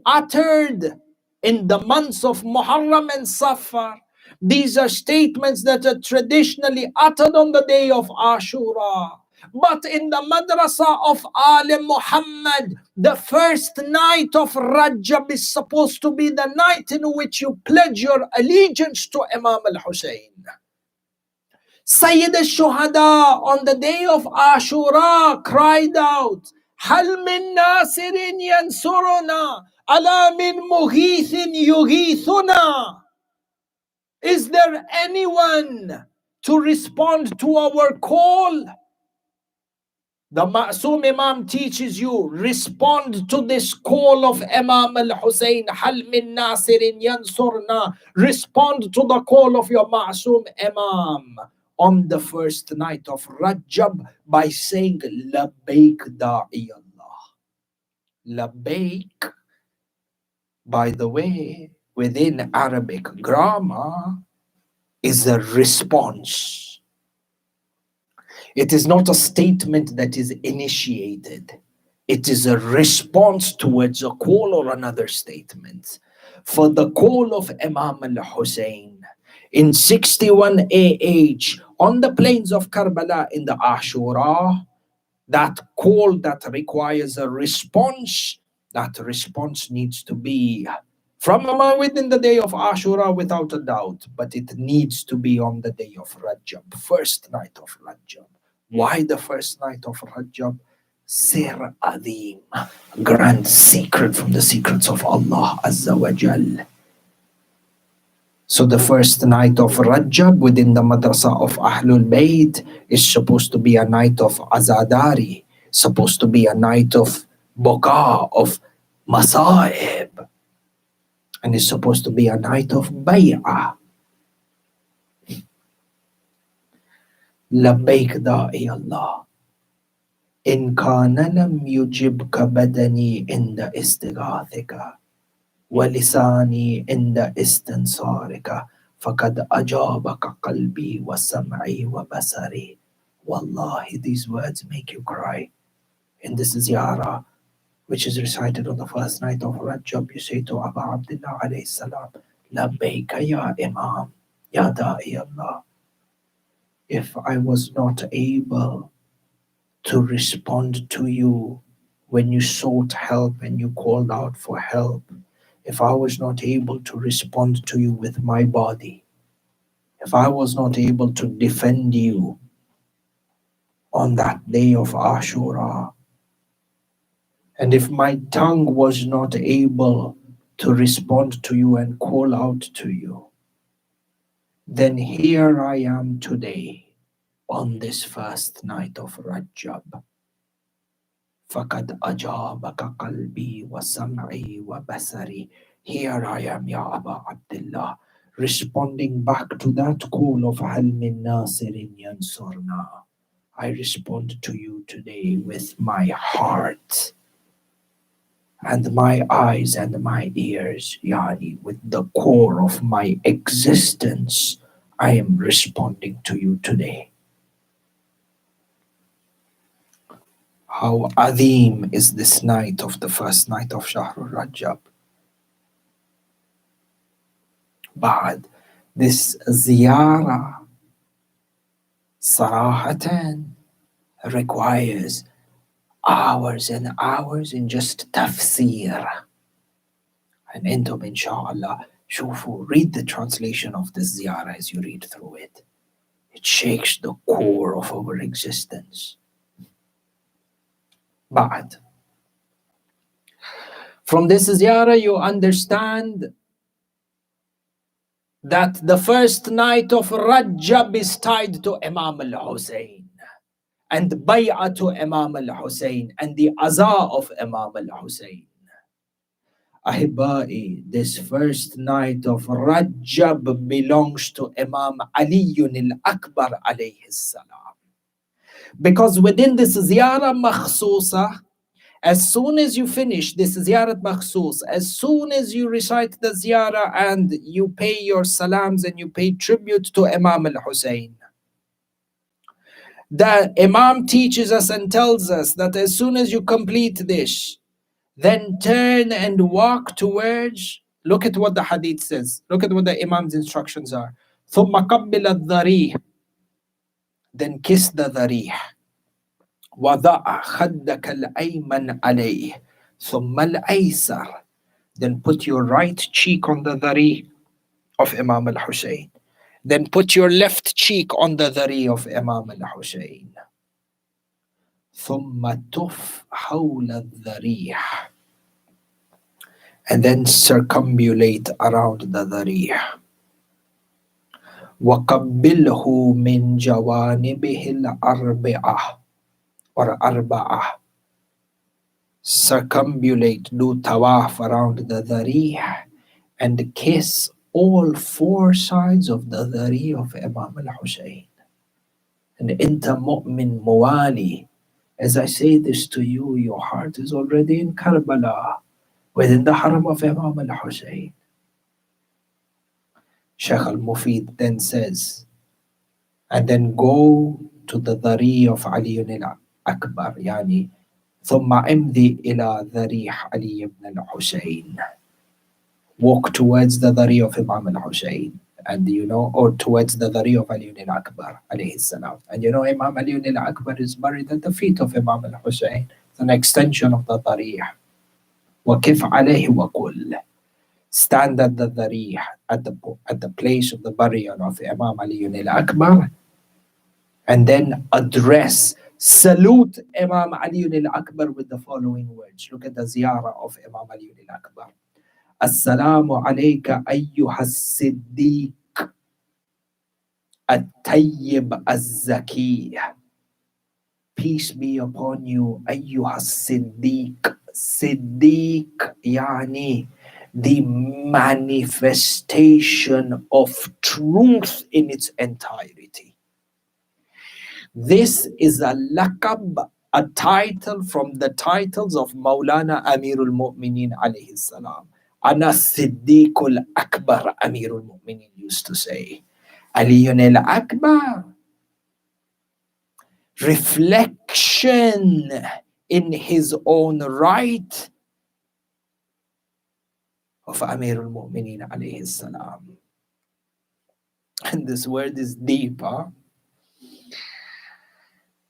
uttered in the months of Muharram and Safar. These are statements that are traditionally uttered on the day of Ashura. But in the madrasa of Ali Muhammad, the first night of Rajab is supposed to be the night in which you pledge your allegiance to Imam al-Hussein. Sayyid al-Shuhada on the day of Ashura cried out, Hal min nasirin yansuruna, ala min mughithin yughithuna. Is there anyone to respond to our call? The Ma'asum Imam teaches you, respond to this call of Imam al-Hussein, Hal min nasirin yansurna. Respond to the call of your Ma'asum Imam on the first night of Rajab by saying, Labbaik da'i Allah. Labbaik, by the way, within Arabic grammar, is a response. It is not a statement that is initiated. It is a response towards a call or another statement. For the call of Imam al-Hussein in 61 AH on the plains of Karbala in the Ashura, that call that requires a response, that response needs to be from among within the day of Ashura without a doubt, but it needs to be on the day of Rajab, first night of Rajab. Why the first night of Rajab? Sir Adim, grand secret from the secrets of Allah Azza wa Jal. So the first night of Rajab within the madrasa of Ahlul Bayt is supposed to be a night of Azadari, supposed to be a night of Boka, of Masaib, and is supposed to be a night of Bay'ah. Labbaik da'i Allah. In kana lam yujibka badani inda istighathika. ولساني عند استنصارك فقد أجابك قلبي وسمعي وبصري. Wallahi, these words make you cry. In this ziyarah, which is recited on the first night of Rajab, you say to Abu Abdullah alayhi salam, Labbaika ya Imam, ya Da'i Allah. If I was not able to respond to you when you sought help and you called out for help, if I was not able to respond to you with my body, if I was not able to defend you on that day of Ashura, and if my tongue was not able to respond to you and call out to you, then here I am today on this first night of Rajab. فَقَدْ أَجَابَكَ قَلْبِي وَسَمْعِي وَبَصَرِي. Here I am, Ya Aba Abdullah, responding back to that call of هَلْ مِن نَاصِرٍ يَنْصُرْنَا. I respond to you today with my heart and my eyes and my ears, Yani, with the core of my existence. I am responding to you today. How Adim is this night of the first night of Shahrul Rajab. But this ziyarah, sarahatan, requires hours and hours in just tafsir. And entum, inshallah, shufu, read the translation of this ziyarah as you read through it. It shakes the core of our existence. But from this ziyarah, you understand that the first night of Rajab is tied to Imam al-Hussein and bay'ah to Imam al-Hussein and the azaa of Imam al-Hussein. Ahibai, this first night of Rajab belongs to Imam Ali al-Akbar alayhi salam. Because within this ziyarah makhsusa, as soon as you finish this ziyarat makhsus, as soon as you recite the ziyarah and you pay your salams and you pay tribute to Imam al-Hussein, the Imam teaches us and tells us that as soon as you complete this, then turn and walk towards, look at what the hadith says, look at what the Imam's instructions are. ثُمَّ قَبِّلَ الضَّرِيحِ, then kiss the dharih. وَضَعَ خَدَّكَ الْأَيْمَنَ عَلَيْهِ ثُمَّ الْأَيْسَرِ, then put your right cheek on the dharih of Imam al-Hussein. Then put your left cheek on the dharih of Imam al-Hussein. ثُمَّ تُفْ حَوْلَ الدَّرِيحِ, and then circumambulate around the dharih. وَقَبِّلْهُ مِنْ جَوَانِبِهِ الْأَرْبِعَةِ or arba'ah. Circumambulate, do tawaf around the dharih and kiss all four sides of the dharih of Imam al-Hussein. And inta mu'min muwali, as I say this to you, your heart is already in Karbala, within the haram of Imam al-Hussein. Sheikh al-Mufid then says, and then go to the dharih of Ali al-Akbar, yani ثم امضي إلى ذريح علي ibn al-Hussein. Walk towards the dharih of Imam al-Hussein, and or towards the dharih of Ali al-Akbar alayhi salam. And Imam Ali al-Akbar is buried at the feet of Imam al-Hussein. It's an extension of the dharih. وَكِفْ عَلَيْهِ وَقُلْ, stand at the darih, at the place of the burial of Imam Ali al-Akbar, and then salute Imam Ali al-Akbar with the following words. Look at the ziyarah of Imam Ali al-Akbar. Assalamu alayka ayyuha as-siddiq at-tayyib az-zaki. Peace be upon you, ayyuha as-siddiq. Siddiq yani the manifestation of truth in its entirety. This is a laqab, a title from the titles of Maulana Amirul Mu'mineen alayhi salam. Ana Siddiqul Akbar, Amirul Mu'mineen used to say. Aliyun al-Akbar. Reflection in his own right of Amirul Mu'mineen alayhi salam. And this word is deep, huh?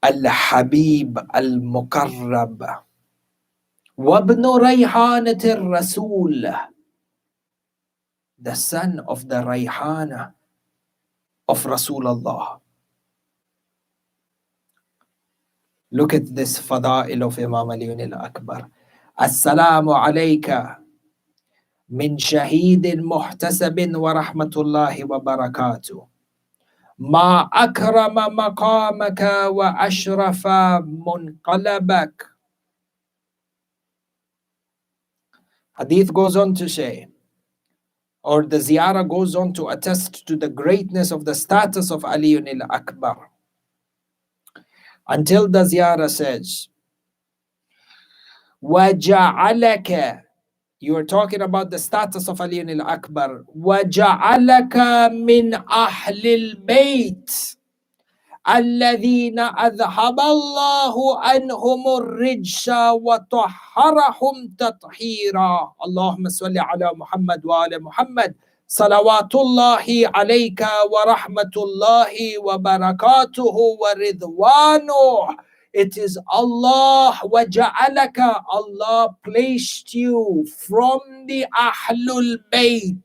Al-Habib al-Mukarrab Wabnu Rayhanat al-Rasul, the son of the Rayhana of Rasulullah. Look at this fada'il of Imam Ali al-Akbar. Assalamu alayka min shahidin muhtasabin wa rahmatullahi wa barakatuh. Ma akrama maqamaka wa ashrafa munqalabak. Hadith goes on to say, or the ziyarah goes on to attest to the greatness of the status of Ali al-Akbar. Until the ziyarah says, وَجَعَلَكَ, you are talking about the status of Ali al-Akbar. وَجَعَلَكَ مِنْ أَهْلِ الْبَيْتِ الَّذِينَ أَذْهَبَ اللَّهُ عَنْهُمُ الرِّجْسَ وَطَهَّرَهُمْ تَطْهِيرًا. اللهم صل على محمد وآل محمد. صلوات الله عليك ورحمة الله وبركاته ورضوانه. It is Allah, وَجَعَلَكَ, Allah placed you from the Ahlul Bayt.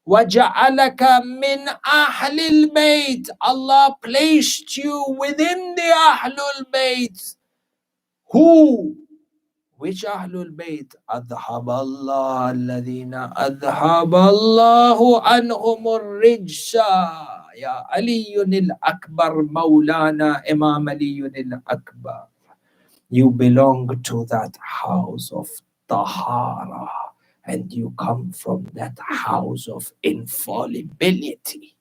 وَجَعَلَكَ مِنْ أَهْلِ الْبَيْتِ, Allah placed you within the Ahlul Bayt. Who? Which Ahlul Bayt? أَذْهَبَ اللَّهُ الَّذِينَ أَذْهَبَ اللَّهُ عَنْهُمُ الرِّجْسَ. Ya Aliyun al-Akbar, Maulana Imam Aliyun al-Akbar. You belong to that house of Tahara, and you come from that house of infallibility.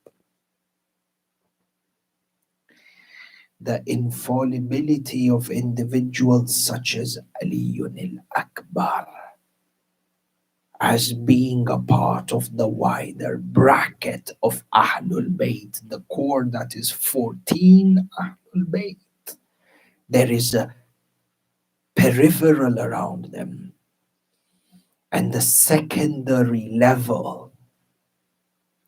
The infallibility of individuals such as Aliyun al-Akbar as being a part of the wider bracket of Ahlul Bayt, the core that is 14 Ahlul Bayt. There is a peripheral around them, and the secondary level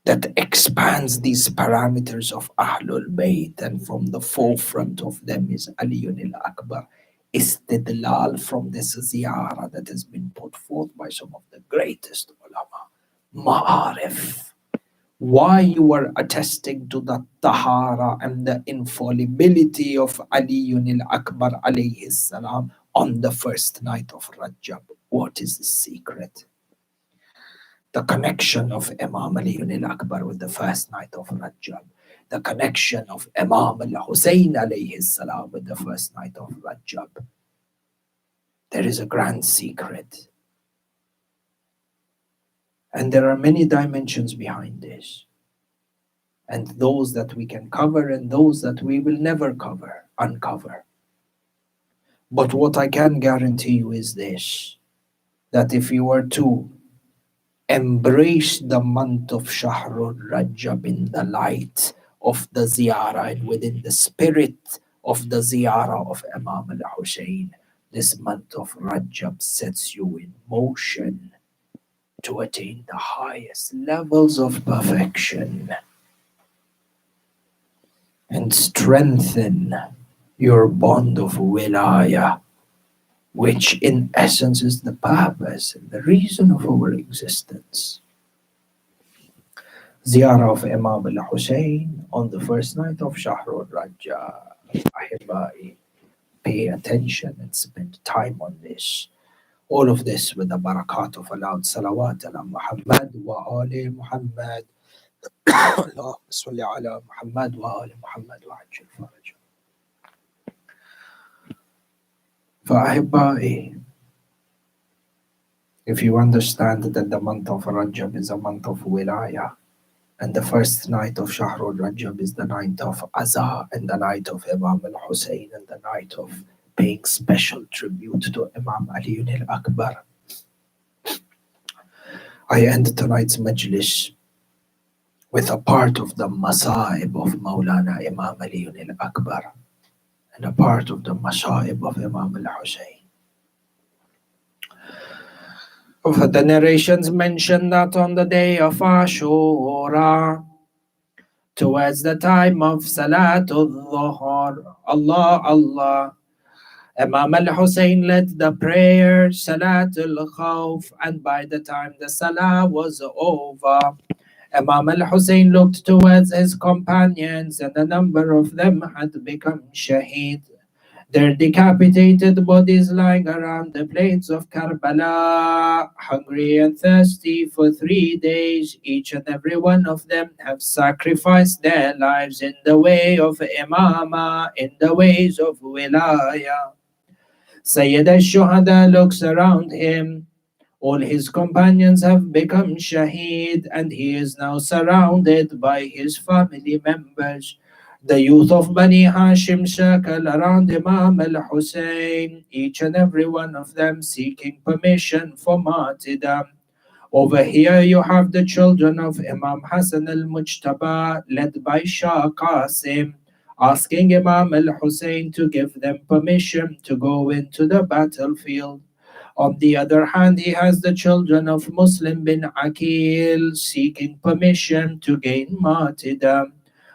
that expands these parameters of Ahlul Bayt, and from the forefront of them is Aliyun al-Akbar. Istidlal from this ziyarah that has been put forth by some of the greatest ulama. Ma'arif. Why you are attesting to the tahara and the infallibility of Aliyun al-Akbar alayhi salam on the first night of Rajab. What is the secret? The connection of Imam Aliyun al-Akbar with the first night of Rajab. The connection of Imam al-Hussein alayhi salam with the first night of Rajab. There is a grand secret. And there are many dimensions behind this. And those that we can cover and those that we will never uncover. But what I can guarantee you is this, that if you were to embrace the month of Shahrul Rajab in the light of the ziyarah and within the spirit of the ziyarah of Imam al-Hussein, this month of Rajab sets you in motion to attain the highest levels of perfection and strengthen your bond of wilayah which in essence is the purpose and the reason of our existence. Ziyarah of Imam al-Hussein on the first night of Shahrul Rajab. Ahibai, pay attention and spend time on this. All of this with the barakat of allowed salawat ala Muhammad wa ali Muhammad. اللهم صل على محمد وآل محمد وعجل فرجه. فأحبائي, if you understand that the month of Rajab is a month of wilayah, and the first night of Shahrul Rajab is the night of Azah, and the night of Imam al-Hussein, and the night of paying special tribute to Imam Ali al-Akbar, I end tonight's majlis with a part of the Masaib of Maulana Imam Ali al-Akbar and a part of the Masaib of Imam al-Hussein. The narrations mention that on the day of Ashura, towards the time of Salatul Dhuhr, Allah, Imam al-Hussein led the prayer, Salatul Khawf, and by the time the Salah was over, Imam al-Hussein looked towards his companions, and a number of them had become shaheed. Their decapitated bodies lying around the plains of Karbala, hungry and thirsty for 3 days. Each and every one of them have sacrificed their lives in the way of Imama, in the ways of Wilayah. Sayyid al-Shuhada looks around him. All his companions have become shaheed, and he is now surrounded by his family members. The youth of Bani Hashim circle around Imam al-Hussein, each and every one of them seeking permission for martyrdom. Over here you have the children of Imam Hassan al-Mujtaba, led by Shah Qasim, asking Imam al-Hussein to give them permission to go into the battlefield. On the other hand, he has the children of Muslim bin Aqil seeking permission to gain martyrdom.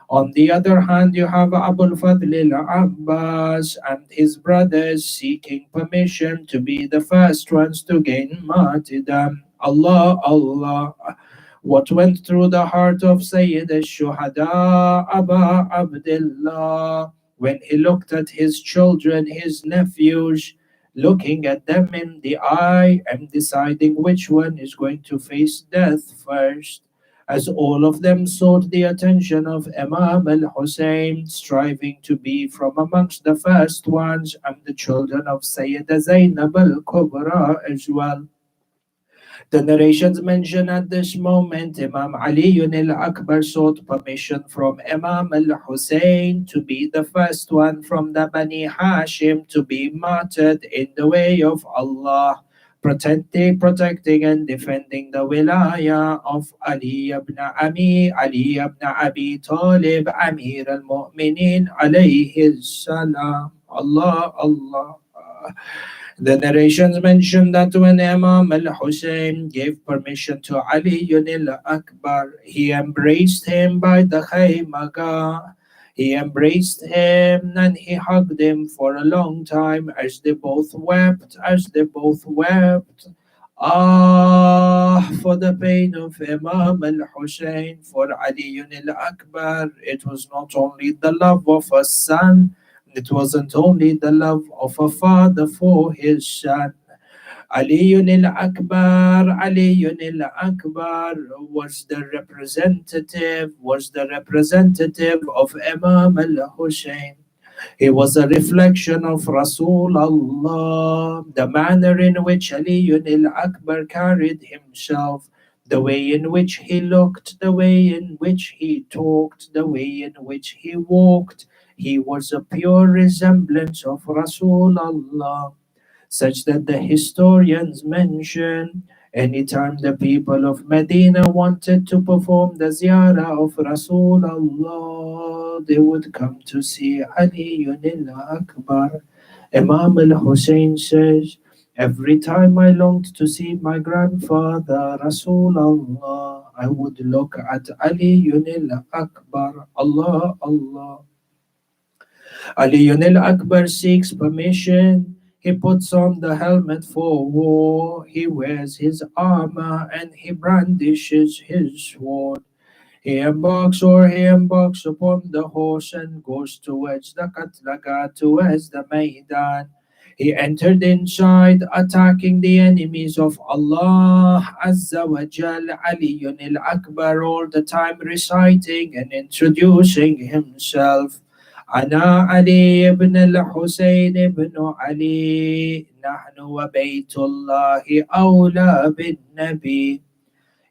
On the other hand, you have Abul Fadl al-Abbas and his brothers seeking permission to be the first ones to gain martyrdom. Allah, what went through the heart of Sayyid al-Shuhada, Aba Abdullah, when he looked at his children, his nephews, looking at them in the eye and deciding which one is going to face death first, as all of them sought the attention of Imam al-Hussein, striving to be from amongst the first ones and the children of Sayyida Zainab al-Kubra as well. The narrations mention at this moment Imam Ali al-Akbar sought permission from Imam al-Hussein to be the first one from the Bani Hashim to be martyred in the way of Allah, protecting and defending the wilayah of Ali ibn Abi Talib, Amir al-Mu'minin alayhi salam. Allah. The narrations mention that when Imam al-Hussein gave permission to Ali al-Akbar, he embraced him by the Khaymaga. He embraced him and he hugged him for a long time as they both wept. For the pain of Imam al-Hussein for Ali al-Akbar. It was not only the love of a son, it wasn't only the love of a father for his son. Ali al-Akbar was the representative of Imam al-Hussein. He was a reflection of Rasulullah, the manner in which Ali al-Akbar carried himself, the way in which he looked, the way in which he talked, the way in which he walked. He was a pure resemblance of Rasulullah, such that the historians mention anytime the people of Medina wanted to perform the ziyarah of Rasulullah, they would come to see Ali al-Akbar. Imam al-Hussein says, every time I longed to see my grandfather Rasulullah, I would look at Ali al-Akbar. Allah. Ali al-Akbar seeks permission. He puts on the helmet for war, he wears his armor, and he brandishes his sword. He embarks upon the horse and goes towards the Katlaga, towards the Maidan. He entered inside, attacking the enemies of Allah Azza wa Jal, Aliyun al-Akbar, all the time reciting and introducing himself. أنا علي بن الحسين بن علي نحن وبيت الله أولى بالنبي.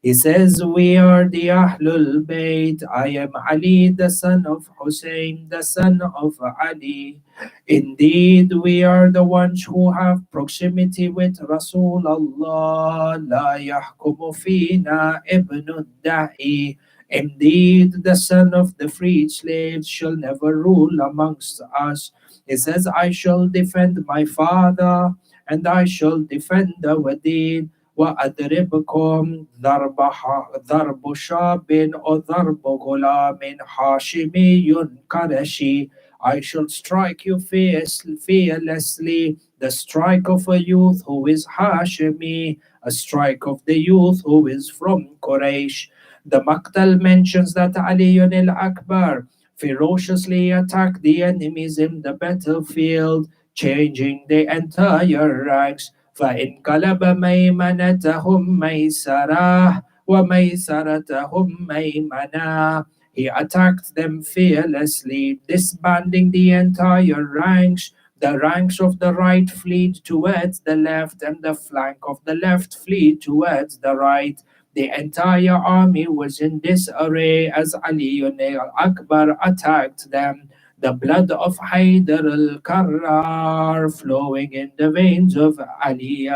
He says, we are the Ahlul Bayt. I am Ali, the son of Hussein, the son of Ali. Indeed, we are the ones who have proximity with Rasulullah. La yahkumu fina ibn da'i. Indeed, the son of the freed slaves shall never rule amongst us. He says, I shall defend my father, and I shall defend our deen. وأضربكم ضرب شاب أو ضرب غلام هاشمي قرشي. I shall strike you fearlessly, the strike of a youth who is Hashimi, a strike of the youth who is from Quraysh. The Maqtal mentions that Ali al-Akbar ferociously attacked the enemies in the battlefield, changing the entire ranks. فانقلب ميمنتهم ميسرة وميسرتهم ميمنة. He attacked them fearlessly, disbanding the entire ranks. The ranks of the right fleet towards the left, and the flank of the left fleet towards the right. The entire army was in disarray as Ali al-Akbar attacked them. The blood of Haydar al-Karrar flowing in the veins of Ali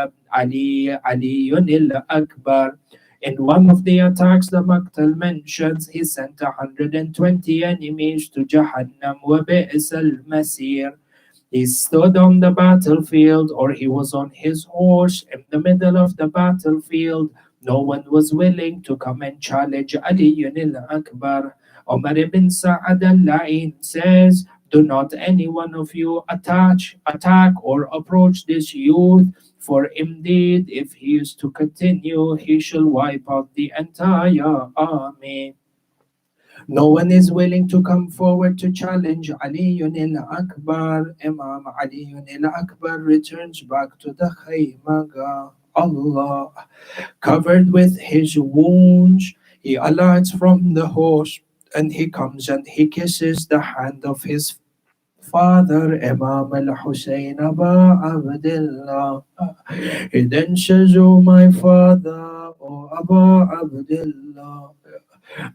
al-Akbar. In one of the attacks the Maqtal mentions, he sent 120 enemies to Jahannam wa bi'sa al-masir. He stood on the battlefield, or he was on his horse in the middle of the battlefield. No one was willing to come and challenge Ali al-Akbar. Omar ibn Sa'ad al-La'in says, do not any one of you attack or approach this youth, for indeed if he is to continue, he shall wipe out the entire army. No one is willing to come forward to challenge Ali al-Akbar. Imam Ali al-Akbar returns back to the Khaymaga. Allah, covered with his wounds, he alights from the horse and he comes and he kisses the hand of his father, Imam al-Hussein Aba Abdullah. He then says, oh my father, oh Aba Abdullah,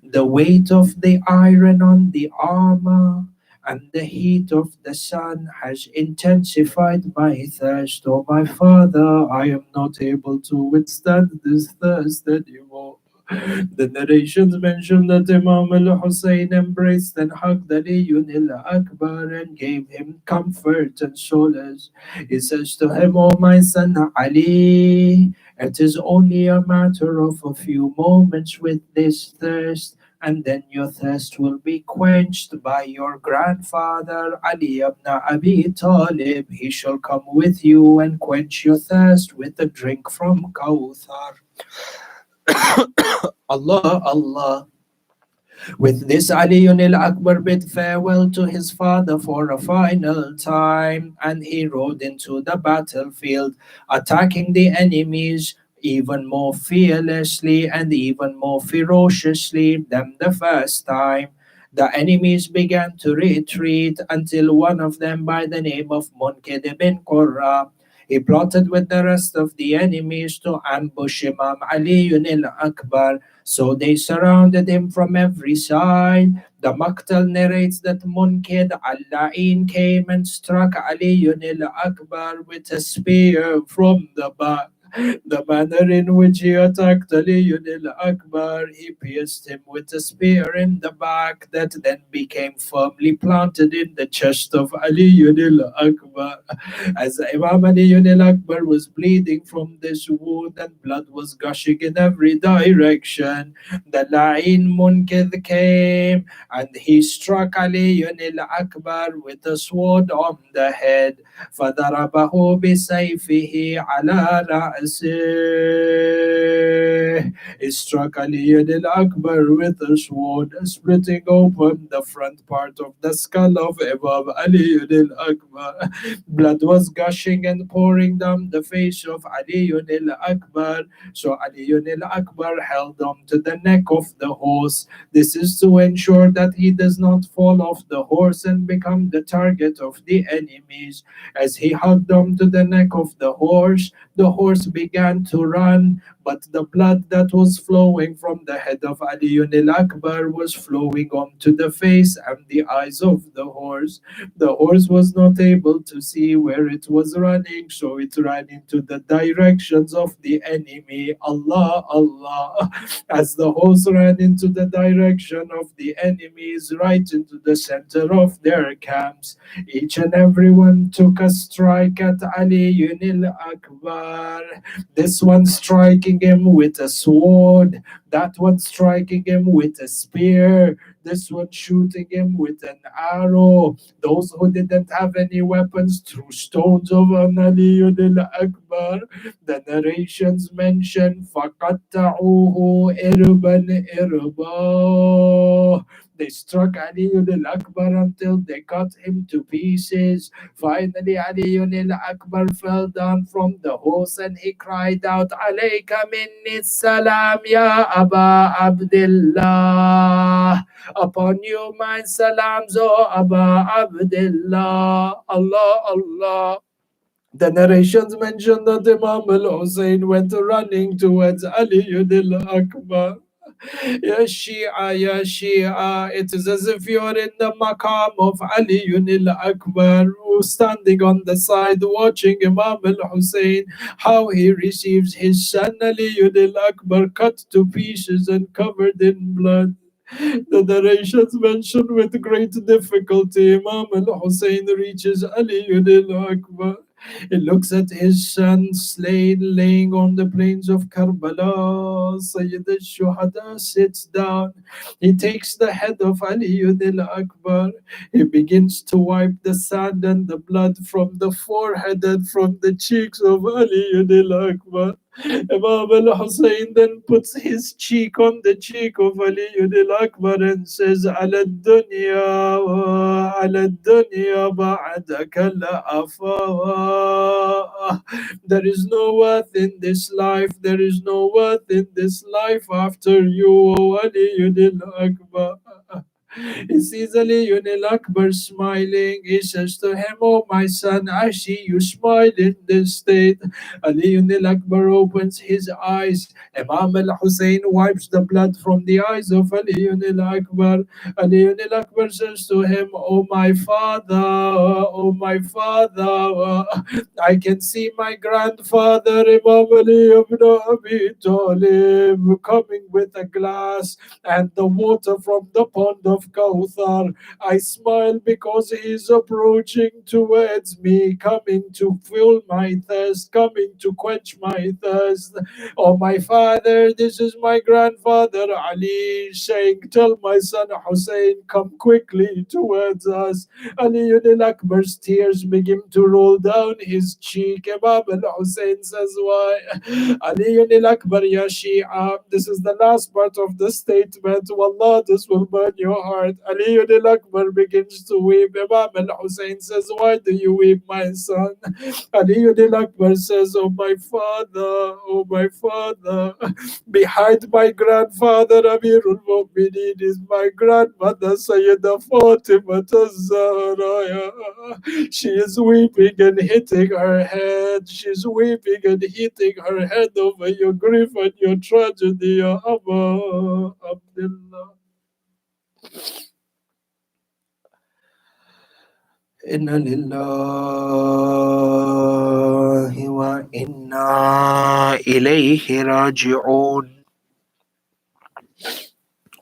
the weight of the iron on the armor and the heat of the sun has intensified my thirst. Oh, my father, I am not able to withstand this thirst anymore. The narrations mention that Imam al-Hussein embraced and hugged Ali al-Akbar and gave him comfort and solace. He says to him, "O my son Ali, it is only a matter of a few moments with this thirst, and then your thirst will be quenched by your grandfather Ali ibn Abi Talib. He shall come with you and quench your thirst with a drink from Kawthar." Allah, Allah. With this, Ali al-Akbar bid farewell to his father for a final time, and he rode into the battlefield, attacking the enemies even more fearlessly and even more ferociously than the first time. The enemies began to retreat until one of them, by the name of Munkid ibn Qurra, he plotted with the rest of the enemies to ambush Imam Ali al-Akbar. So they surrounded him from every side. The Maqtal narrates that Munkid al-La'in came and struck Ali al-Akbar with a spear from the back. The manner in which he attacked Ali al-Akbar, he pierced him with a spear in the back that then became firmly planted in the chest of Ali al-Akbar. As Imam Ali al-Akbar was bleeding from this wound and blood was gushing in every direction, the La'in Munkid came and he struck Ali al-Akbar with a sword on the head. فضربه بسيفه على رأسه. He struck Ali al-Akbar with a sword, splitting open the front part of the skull of Imam Ali al-Akbar. Blood was gushing and pouring down the face of Ali al-Akbar. So Ali al-Akbar held on to the neck of the horse. This is to ensure that he does not fall off the horse and become the target of the enemies. As he hugged on to the neck of the horse began to run, but the blood that was flowing from the head of Ali al-Akbar was flowing onto the face and the eyes of the horse. The horse was not able to see where it was running, so it ran into the directions of the enemy. Allah, Allah. As the horse ran into the direction of the enemies, right into the center of their camps, each and every one took a strike at Ali al-Akbar. This one striking him with a sword, that one striking him with a spear, this one shooting him with an arrow. Those who didn't have any weapons threw stones over Ali al-Akbar. The narrations mention فَقَطَّعُوهُ إِرْبًا إِرْبًا. They struck Ali al-Akbar until they cut him to pieces. Finally, Ali al-Akbar fell down from the horse and he cried out, Alayka minni salam ya Aba Abdullah. Upon you my salams, O Aba Abdullah. Allah, Allah. The narrations mention that Imam al-Hussein went running towards Ali al-Akbar. Ya Shia, Ya Shia, it is as if you're in the maqam of Ali al-Akbar, standing on the side watching Imam al-Hussein, how he receives his son Ali al-Akbar cut to pieces and covered in blood. The narrations mention with great difficulty Imam al-Hussein reaches Ali al-Akbar. He looks at his son slain laying on the plains of Karbala. Sayyid al-Shuhada sits down. He takes the head of Ali al-Akbar. He begins to wipe the sand and the blood from the forehead and from the cheeks of Ali al-Akbar. Imam al-Hussein then puts his cheek on the cheek of Ali al-Akbar and says, Ala dunya wa ala dunya ba'daka la'afa. There is no worth in this life, there is no worth in this life after you, O Ali al-Akbar. He sees Ali al-Akbar smiling. He says to him, Oh my son, I see you smile in this state. Ali al-Akbar opens his eyes. Imam al-Hussein wipes the blood from the eyes of Ali al-Akbar. Ali al-Akbar says to him, Oh my father, oh my father, I can see my grandfather Imam Ali ibn Abi Talib coming with a glass and the water from the pond of Kawthar. I smile because he is approaching towards me, coming to fill my thirst, coming to quench my thirst. Oh my father, this is my grandfather Ali saying, tell my son Hussein, come quickly towards us. Ali al-Akbar's tears begin to roll down his cheek. Imam al-Hussein says, why? Ali al-Akbar, Ya Shia, this is the last part of the statement. Wallah, this will burn your heart. Ali al-Akbar begins to weep. Imam al-Hussein says, why do you weep, my son? Ali al-Akbar says, oh my father, oh my father, behind my grandfather Amirul Mu'mineen is my grandmother Sayyida Fatima az-Zahra. She is weeping and hitting her head. She's weeping and hitting her head over your grief and your tragedy, Ya Abba Abdullah. إن لله وإنا إليه راجعون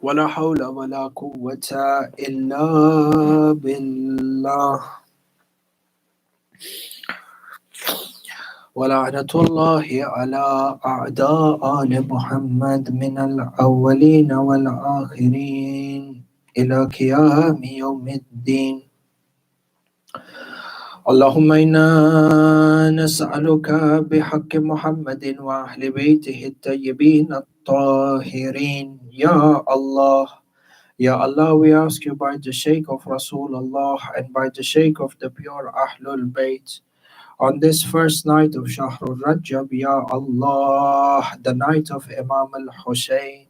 ولا حول ولا قوة إلا بالله ولعنة الله على أعداء آل محمد من الأولين والآخرين إلى قيام يوم الدين اللهم إنا نسألك بحق محمد وأهل بيته الطيبين الطاهرين يا الله. Ya Allah, we ask you by the Sheikh of Rasulullah and by the Sheikh of the pure Ahlul Bayt, on this first night of Shahrul Rajab, Ya Allah, the night of Imam al Hussein,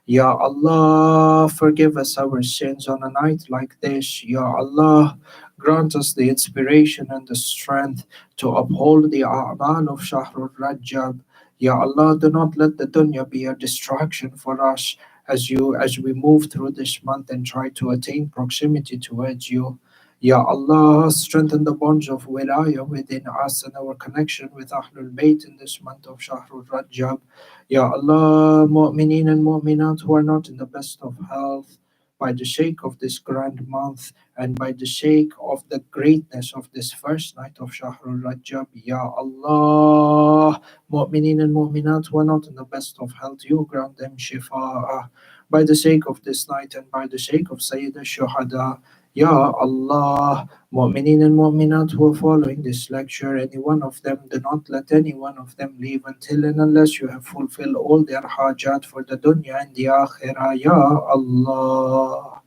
Ya Allah, forgive us our sins on a night like this. Ya Allah, grant us the inspiration and the strength to uphold the A'mal of Shahrul Rajab. Ya Allah, do not let the dunya be a distraction for us as we move through this month and try to attain proximity towards you. Ya Allah, strengthen the bonds of wilayah within us and our connection with Ahlul Bayt in this month of Shahrul Rajab. Ya Allah, mu'mineen and mu'minat who are not in the best of health, by the sake of this grand month and by the sake of the greatness of this first night of Shahrul Rajab, Ya Allah, mu'mineen and mu'minat who are not in the best of health, you grant them shifa'ah. By the sake of this night and by the sake of Sayyid al-Shuhada, Ya Allah, mu'mineen and mu'minat who are following this lecture, any one of them, do not let any one of them leave until and unless you have fulfilled all their hajat for the dunya and the akhirah, Ya Allah.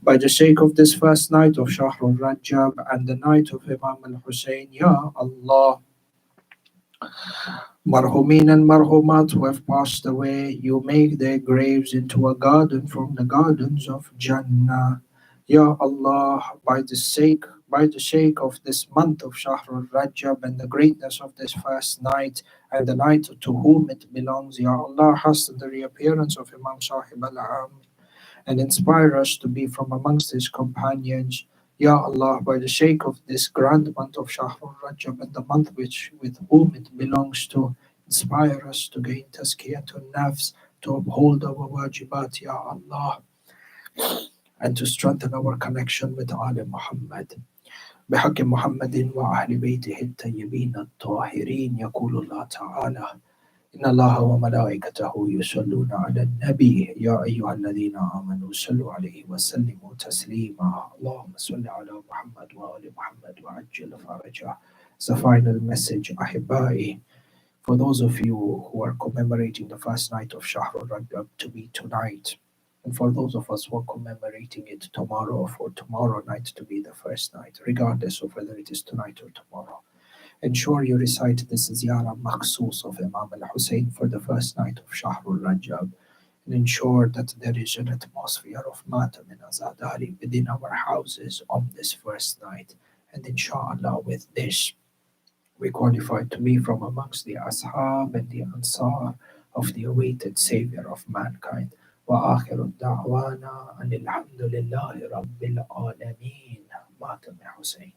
By the sake of this first night of Shahrul Rajab and the night of Imam al-Hussein, Ya Allah. Marhumin and Marhumat who have passed away, you make their graves into a garden from the gardens of Jannah. Ya Allah, by the sake of this month of Shahrul Rajab and the greatness of this first night and the night to whom it belongs, Ya Allah, hasten the reappearance of Imam Sahib al-Am and inspire us to be from amongst his companions. Ya Allah, by the sake of this grand month of Shahrul Rajab and the month with whom it belongs to, inspire us to gain tazkiyatun nafs, to uphold our wajibat, Ya Allah, and to strengthen our connection with Ali Muhammad. بحق محمد وأهل بيته الطيبين الطاهرين يقول الله تعالى إن الله وملائكته يصلون على النبي يا أيها الذين آمنوا صلوا عليه وسلموا تسليما اللهم صل على محمد وآل محمد وعجل فرجه. It's the final message, أحبائي, for those of you who are commemorating the first night of Shahrul Rajab to be tonight, and for those of us who are commemorating it tomorrow, or for tomorrow night to be the first night, regardless of whether it is tonight or tomorrow. Ensure you recite this ziyarah makhsus of Imam al-Hussein for the first night of Shahrul Rajab, and ensure that there is an atmosphere of matam and azadari within our houses on this first night. And inshallah, with this, we qualify to be from amongst the ashab and the ansar of the awaited savior of mankind. وآخر دعوانا أن الحمد لله رب العالمين. Matam Hussein.